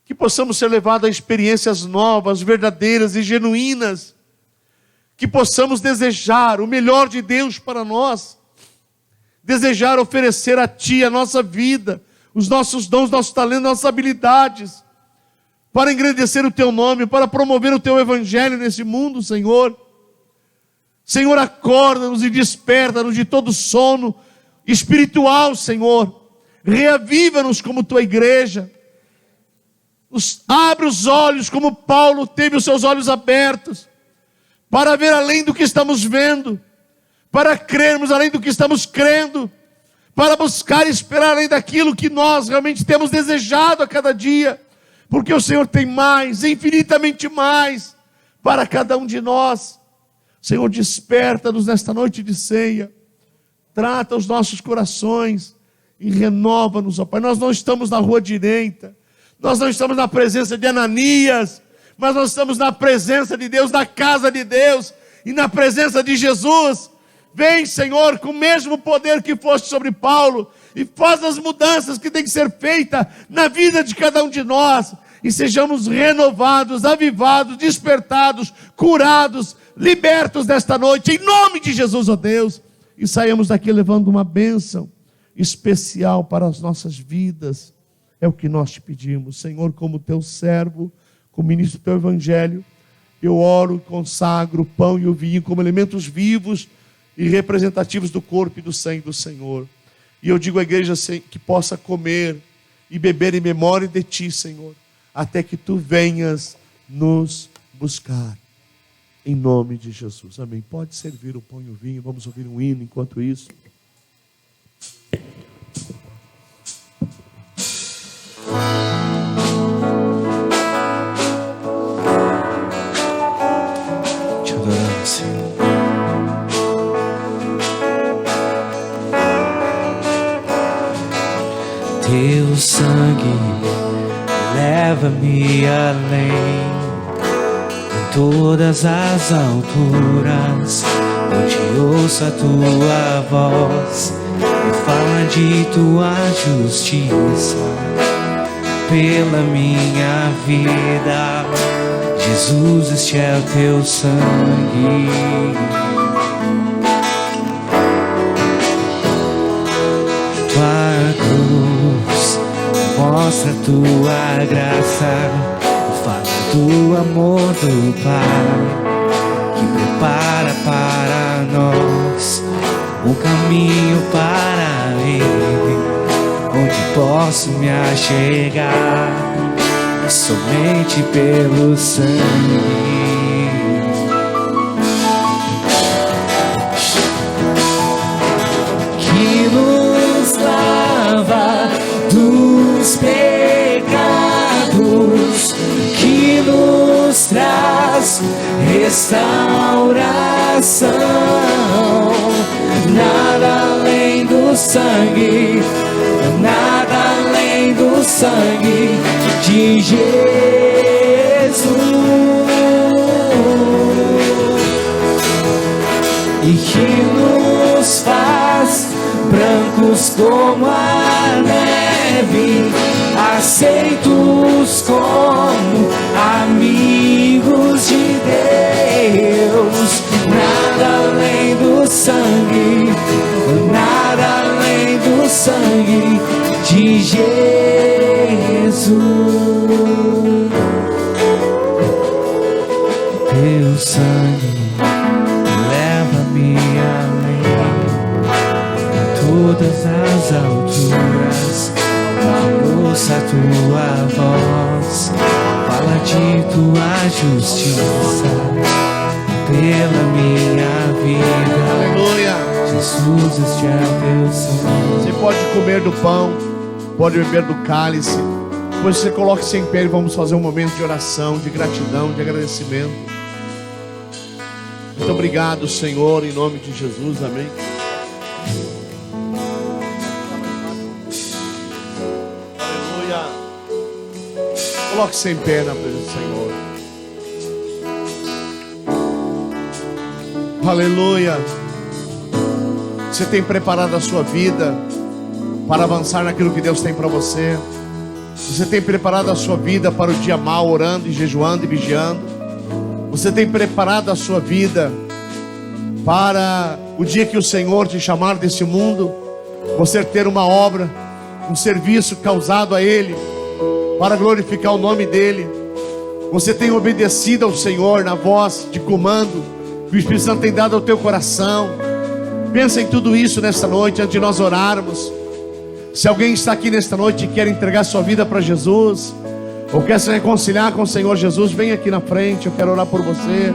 que possamos ser levados a experiências novas, verdadeiras e genuínas, que possamos desejar o melhor de Deus para nós, desejar oferecer a Ti a nossa vida, os nossos dons, nossos talentos, nossas habilidades, para engrandecer o Teu nome, para promover o Teu evangelho nesse mundo, Senhor. Senhor, acorda-nos e desperta-nos de todo sono espiritual, Senhor. Reaviva-nos como Tua igreja. Abre os olhos como Paulo teve os seus olhos abertos, para ver além do que estamos vendo, para crermos além do que estamos crendo, para buscar e esperar além daquilo que nós realmente temos desejado a cada dia. Porque o Senhor tem mais, infinitamente mais, para cada um de nós. Senhor, desperta-nos nesta noite de ceia. Trata os nossos corações e renova-nos, ó Pai. Nós não estamos na rua direita. Nós não estamos na presença de Ananias. Mas nós estamos na presença de Deus, na casa de Deus. E na presença de Jesus. Vem, Senhor, com o mesmo poder que foste sobre Paulo, e faz as mudanças que tem que ser feitas na vida de cada um de nós, e sejamos renovados, avivados, despertados, curados, libertos desta noite, em nome de Jesus, ó Deus. e saímos daqui levando uma bênção especial para as nossas vidas. É o que nós te pedimos, Senhor, como teu servo, como ministro do teu evangelho. Eu oro e consagro o pão e o vinho como elementos vivos e representativos do corpo e do sangue do Senhor. E eu digo à igreja que possa comer e beber em memória de ti, Senhor, até que tu venhas nos buscar. Em nome de Jesus, amém. Pode servir o pão e o vinho, vamos ouvir um hino enquanto isso. Te adoramos, Senhor. Teu sangue leva-me além, em todas as alturas, onde ouço a tua voz e fala de tua justiça pela minha vida. Jesus, este é o teu sangue. Tua cruz mostra tua graça, fala do amor do Pai, que prepara para nós um caminho para Ele, onde posso me achegar somente pelo sangue. Que nos lava dos pecados, que nos traz restauração. Nada além do sangue, nada além do sangue de Jesus. E que nos faz brancos como a neve, aceitos como amigos de Deus. Nada além do sangue, nada além do sangue de Jesus. Teu sangue leva-me além, em todas as alturas, ouça a tua voz, fala de tua justiça pela minha vida. Aleluia. Jesus, este é o teu sangue. Você pode comer do pão, pode beber do cálice. Depois você coloque-se em pé e vamos fazer um momento de oração, de gratidão, de agradecimento. Muito obrigado, Senhor, em nome de Jesus, amém. Aleluia. Coloque-se em pé na presença do Senhor. Aleluia. Você tem preparado a sua vida para avançar naquilo que Deus tem para você. Você tem preparado a sua vida para o dia mau, orando e jejuando e vigiando. Você tem preparado a sua vida para o dia que o Senhor te chamar desse mundo, você ter uma obra, um serviço causado a Ele, para glorificar o nome dEle. Você tem obedecido ao Senhor na voz de comando que o Espírito Santo tem dado ao teu coração. Pensa em tudo isso nesta noite, antes de nós orarmos. Se alguém está aqui nesta noite e quer entregar sua vida para Jesus, ou quer se reconciliar com o Senhor Jesus, vem aqui na frente, eu quero orar por você.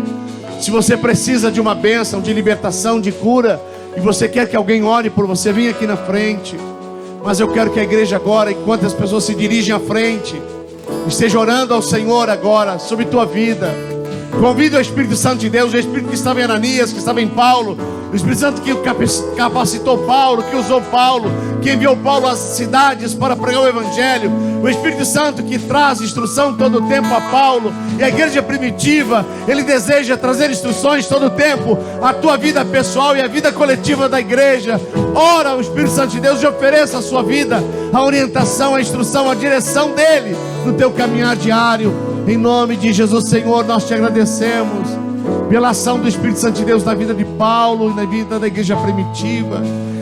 Se você precisa de uma bênção, de libertação, de cura, e você quer que alguém ore por você, vem aqui na frente. Mas eu quero que a igreja agora, enquanto as pessoas se dirigem à frente, esteja orando ao Senhor agora, sobre tua vida. Convide o Espírito Santo de Deus, o Espírito que estava em Ananias, que estava em Paulo, o Espírito Santo que capacitou Paulo, que usou Paulo, que enviou Paulo às cidades para pregar o Evangelho, o Espírito Santo que traz instrução todo o tempo a Paulo, e a igreja primitiva, ele deseja trazer instruções todo o tempo à tua vida pessoal e à vida coletiva da igreja. Ora ao Espírito Santo de Deus e ofereça a sua vida, a orientação, a instrução, a direção dele no teu caminhar diário. Em nome de Jesus, Senhor, nós te agradecemos. pela ação do Espírito Santo de Deus na vida de Paulo e na vida da igreja primitiva.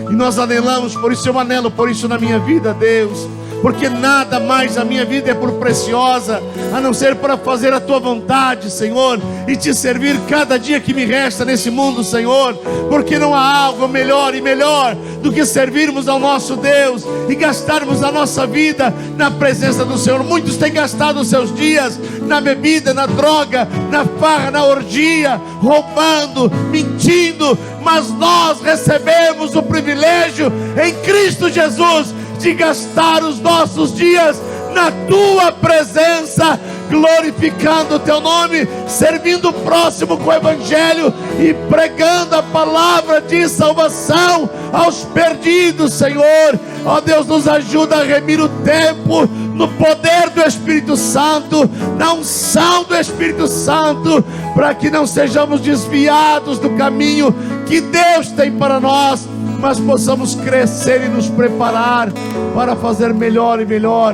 E nós anelamos por isso, eu anelo por isso na minha vida, Deus, porque nada mais a minha vida é por preciosa, a não ser para fazer a Tua vontade, Senhor, e Te servir cada dia que me resta nesse mundo, Senhor, porque não há algo melhor e melhor do que servirmos ao nosso Deus e gastarmos a nossa vida na presença do Senhor. Muitos têm gastado os seus dias na bebida, na droga, na farra, na orgia, roubando, mentindo, mas nós recebemos o privilégio em Cristo Jesus de gastar os nossos dias na Tua presença, glorificando o Teu nome, servindo o próximo com o Evangelho e pregando a palavra de salvação aos perdidos, Senhor. Ó Deus, nos ajuda a remir o tempo no poder do Espírito Santo, na unção do Espírito Santo, para que não sejamos desviados do caminho que Deus tem para nós, mas possamos crescer e nos preparar para fazer melhor e melhor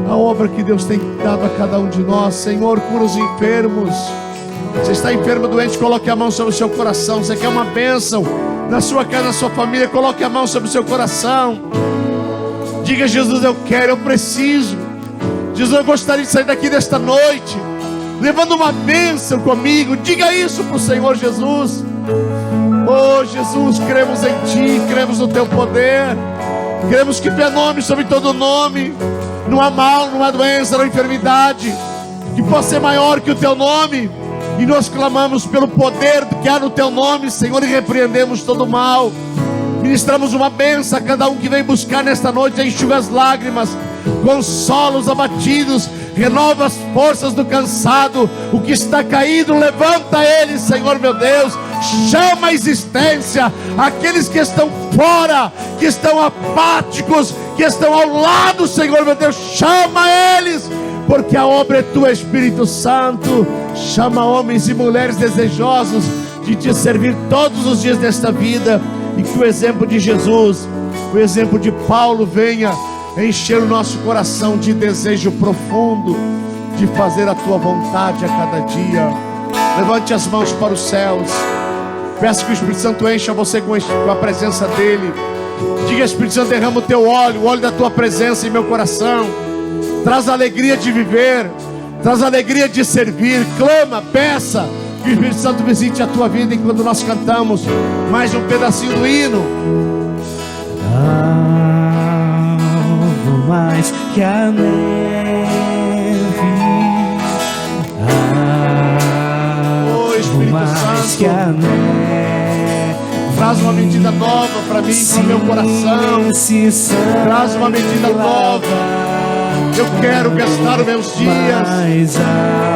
a obra que Deus tem dado a cada um de nós. Senhor, cura os enfermos. Você está enfermo, doente, coloque a mão sobre o seu coração. Você quer uma bênção na sua casa, na sua família, coloque a mão sobre o seu coração. Diga: Jesus, eu quero, eu preciso. Jesus, eu gostaria de sair daqui desta noite levando uma bênção comigo. Diga isso para o Senhor Jesus. Oh Jesus, cremos em Ti, cremos no Teu poder, cremos que Tu é nome sobre todo nome. Não há mal, não há doença, não há enfermidade que possa ser maior que o Teu nome. E nós clamamos pelo poder que há no Teu nome, Senhor, e repreendemos todo o mal. Ministramos uma bênção a cada um que vem buscar nesta noite. Enxuga as lágrimas, consola os abatidos, renova as forças do cansado. O que está caído, levanta ele, Senhor meu Deus. Chama a existência aqueles que estão fora, que estão apáticos, que estão ao lado, Senhor meu Deus. Chama eles, porque a obra é Tua, Espírito Santo. Chama homens e mulheres desejosos de Te servir todos os dias desta vida, e que o exemplo de Jesus, o exemplo de Paulo venha encher o nosso coração de desejo profundo de fazer a Tua vontade a cada dia. Levante as mãos para os céus, peça que o Espírito Santo encha você com a presença dEle. Diga: Espírito Santo, derrama o Teu óleo, o óleo da Tua presença em meu coração. Traz a alegria de viver, traz a alegria de servir. Clama, peça que o Espírito Santo visite a tua vida enquanto nós cantamos mais um pedacinho do hino. Algo mais que a neve, Oh Espírito mais que a Santo, neve, traz uma medida nova para mim, para o meu coração. Traz uma medida nova. Eu quero gastar os meus dias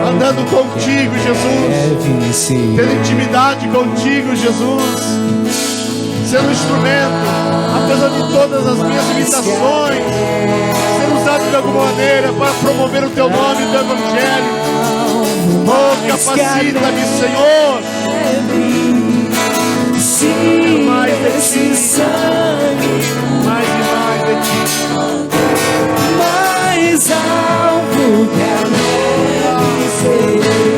andando contigo, Jesus, tendo intimidade contigo, Jesus, sendo instrumento, apesar de todas as minhas limitações, ser usado de alguma maneira para promover o Teu nome e o Teu Evangelho. Oh, capacita-me, Senhor. Mais de Ti, mais e mais de Ti. Mais alto que a neve serei,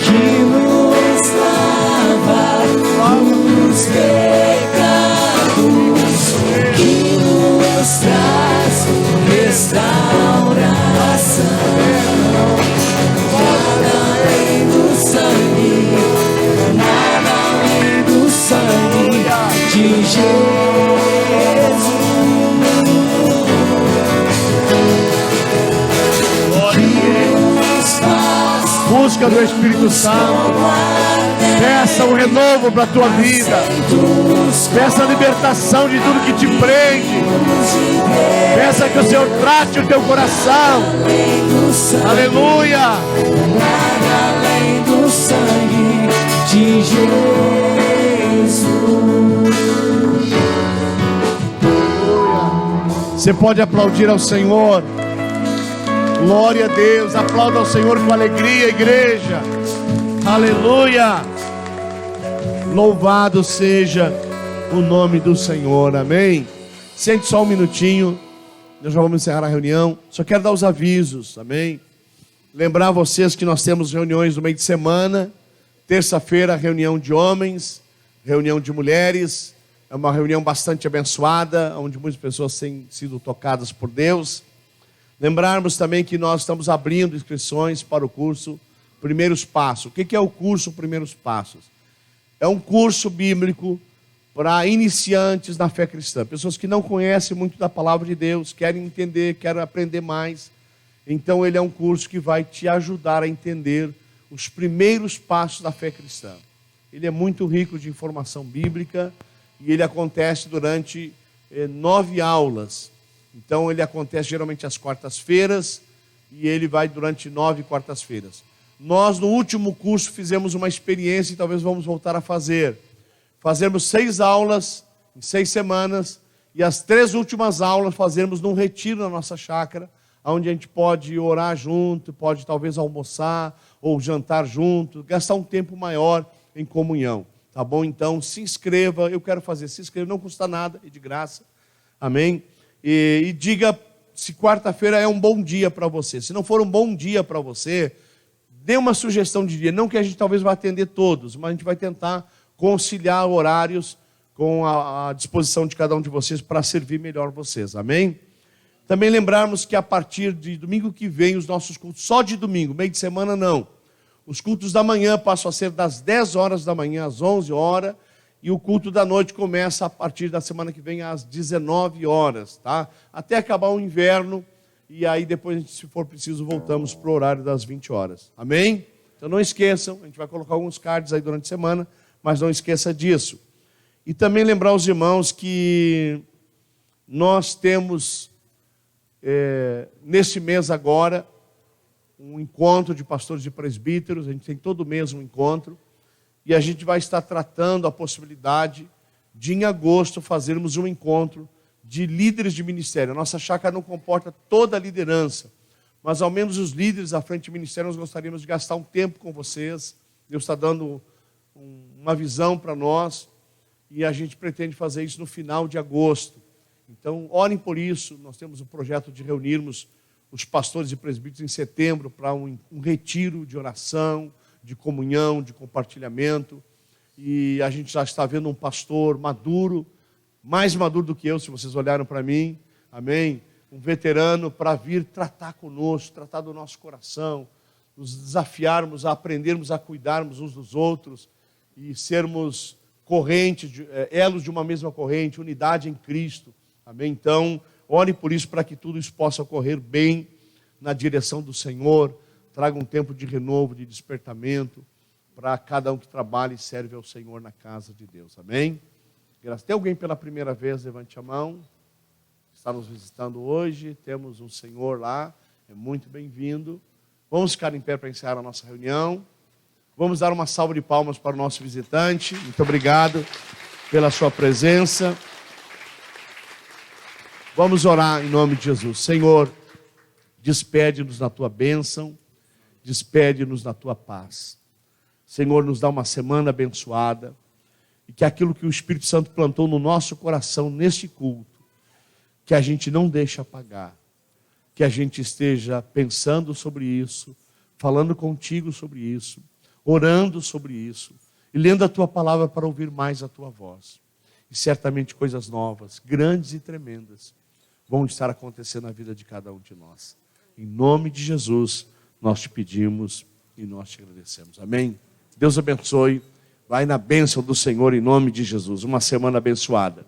que nos lava os pecados, que nos traz restauração. Nada além do sangue, nada além do sangue de Jesus. Busca do Espírito Santo, peça um renovo para a tua vida, peça a libertação de tudo que te prende, peça que o Senhor trate o teu coração. Aleluia. Nada além do sangue de Jesus. Você pode aplaudir ao Senhor. Glória a Deus, aplauda ao Senhor com alegria, igreja. Aleluia. Louvado seja o nome do Senhor, amém. Sente só um minutinho, nós já vamos encerrar a reunião. Só quero dar os avisos, amém. Lembrar vocês que nós temos reuniões no meio de semana. Terça-feira, reunião de homens, reunião de mulheres. É uma reunião bastante abençoada, onde muitas pessoas têm sido tocadas por Deus. Lembrarmos também que nós estamos abrindo inscrições para o curso Primeiros Passos. O que é o curso Primeiros Passos? É um curso bíblico para iniciantes na fé cristã. Pessoas que não conhecem muito da palavra de Deus, querem entender, querem aprender mais. Então ele é um curso que vai te ajudar a entender os primeiros passos da fé cristã. Ele é muito rico de informação bíblica e ele acontece durante 9 aulas. Então ele acontece geralmente às quartas-feiras e ele vai durante 9 quartas-feiras. Nós no último curso fizemos uma experiência e talvez vamos voltar a fazer. Fazermos 6 aulas em 6 semanas e as 3 últimas aulas fazermos num retiro na nossa chácara, onde a gente pode orar junto, pode talvez almoçar ou jantar junto, gastar um tempo maior em comunhão, tá bom? Então se inscreva, eu quero fazer, se inscreva, não custa nada, é de graça, amém? E diga se quarta-feira é um bom dia para você. Se não for um bom dia para você, dê uma sugestão de dia, não que a gente talvez vá atender todos, mas a gente vai tentar conciliar horários com a disposição de cada um de vocês para servir melhor vocês, amém? Também lembrarmos que a partir de domingo que vem, os nossos cultos, só de domingo, meio de semana não. Os cultos da manhã passam a ser das 10 horas da manhã às 11 horas, e o culto da noite começa a partir da semana que vem às 19 horas, tá? Até acabar o inverno, e aí depois, se for preciso, voltamos para o horário das 20 horas. Amém? Então não esqueçam, a gente vai colocar alguns cards aí durante a semana, mas não esqueça disso. E também lembrar aos irmãos que nós temos... nesse mês agora, um encontro de pastores e presbíteros, a gente tem todo mês um encontro, e a gente vai estar tratando a possibilidade de em agosto fazermos um encontro de líderes de ministério. A nossa chácara não comporta toda a liderança, mas ao menos os líderes à frente do ministério, nós gostaríamos de gastar um tempo com vocês. Deus está dando uma visão para nós, e a gente pretende fazer isso no final de agosto. Então, orem por isso. Nós temos o projeto de reunirmos os pastores e presbíteros em setembro para um retiro de oração, de comunhão, de compartilhamento. E a gente já está vendo um pastor maduro, mais maduro do que eu, se vocês olharam para mim, amém? Um veterano para vir tratar conosco, tratar do nosso coração, nos desafiarmos a aprendermos a cuidarmos uns dos outros e sermos correntes, elos de uma mesma corrente, unidade em Cristo. Amém? Então, ore por isso, para que tudo isso possa ocorrer bem na direção do Senhor. Traga um tempo de renovo, de despertamento, para cada um que trabalha e serve ao Senhor na casa de Deus. Amém? Graças. Tem alguém pela primeira vez? Levante a mão. Está nos visitando hoje. Temos um senhor lá. É muito bem-vindo. Vamos ficar em pé para encerrar a nossa reunião. Vamos dar uma salva de palmas para o nosso visitante. Muito obrigado pela sua presença. Vamos orar em nome de Jesus. Senhor, despede-nos na tua bênção, despede-nos na tua paz. Senhor, nos dá uma semana abençoada e que aquilo que o Espírito Santo plantou no nosso coração neste culto, que a gente não deixe apagar, que a gente esteja pensando sobre isso, falando contigo sobre isso, orando sobre isso e lendo a tua palavra para ouvir mais a tua voz. E certamente coisas novas, grandes e tremendas, vão estar acontecendo na vida de cada um de nós. Em nome de Jesus, nós te pedimos e nós te agradecemos. Amém? Deus abençoe. Vai na bênção do Senhor em nome de Jesus. Uma semana abençoada.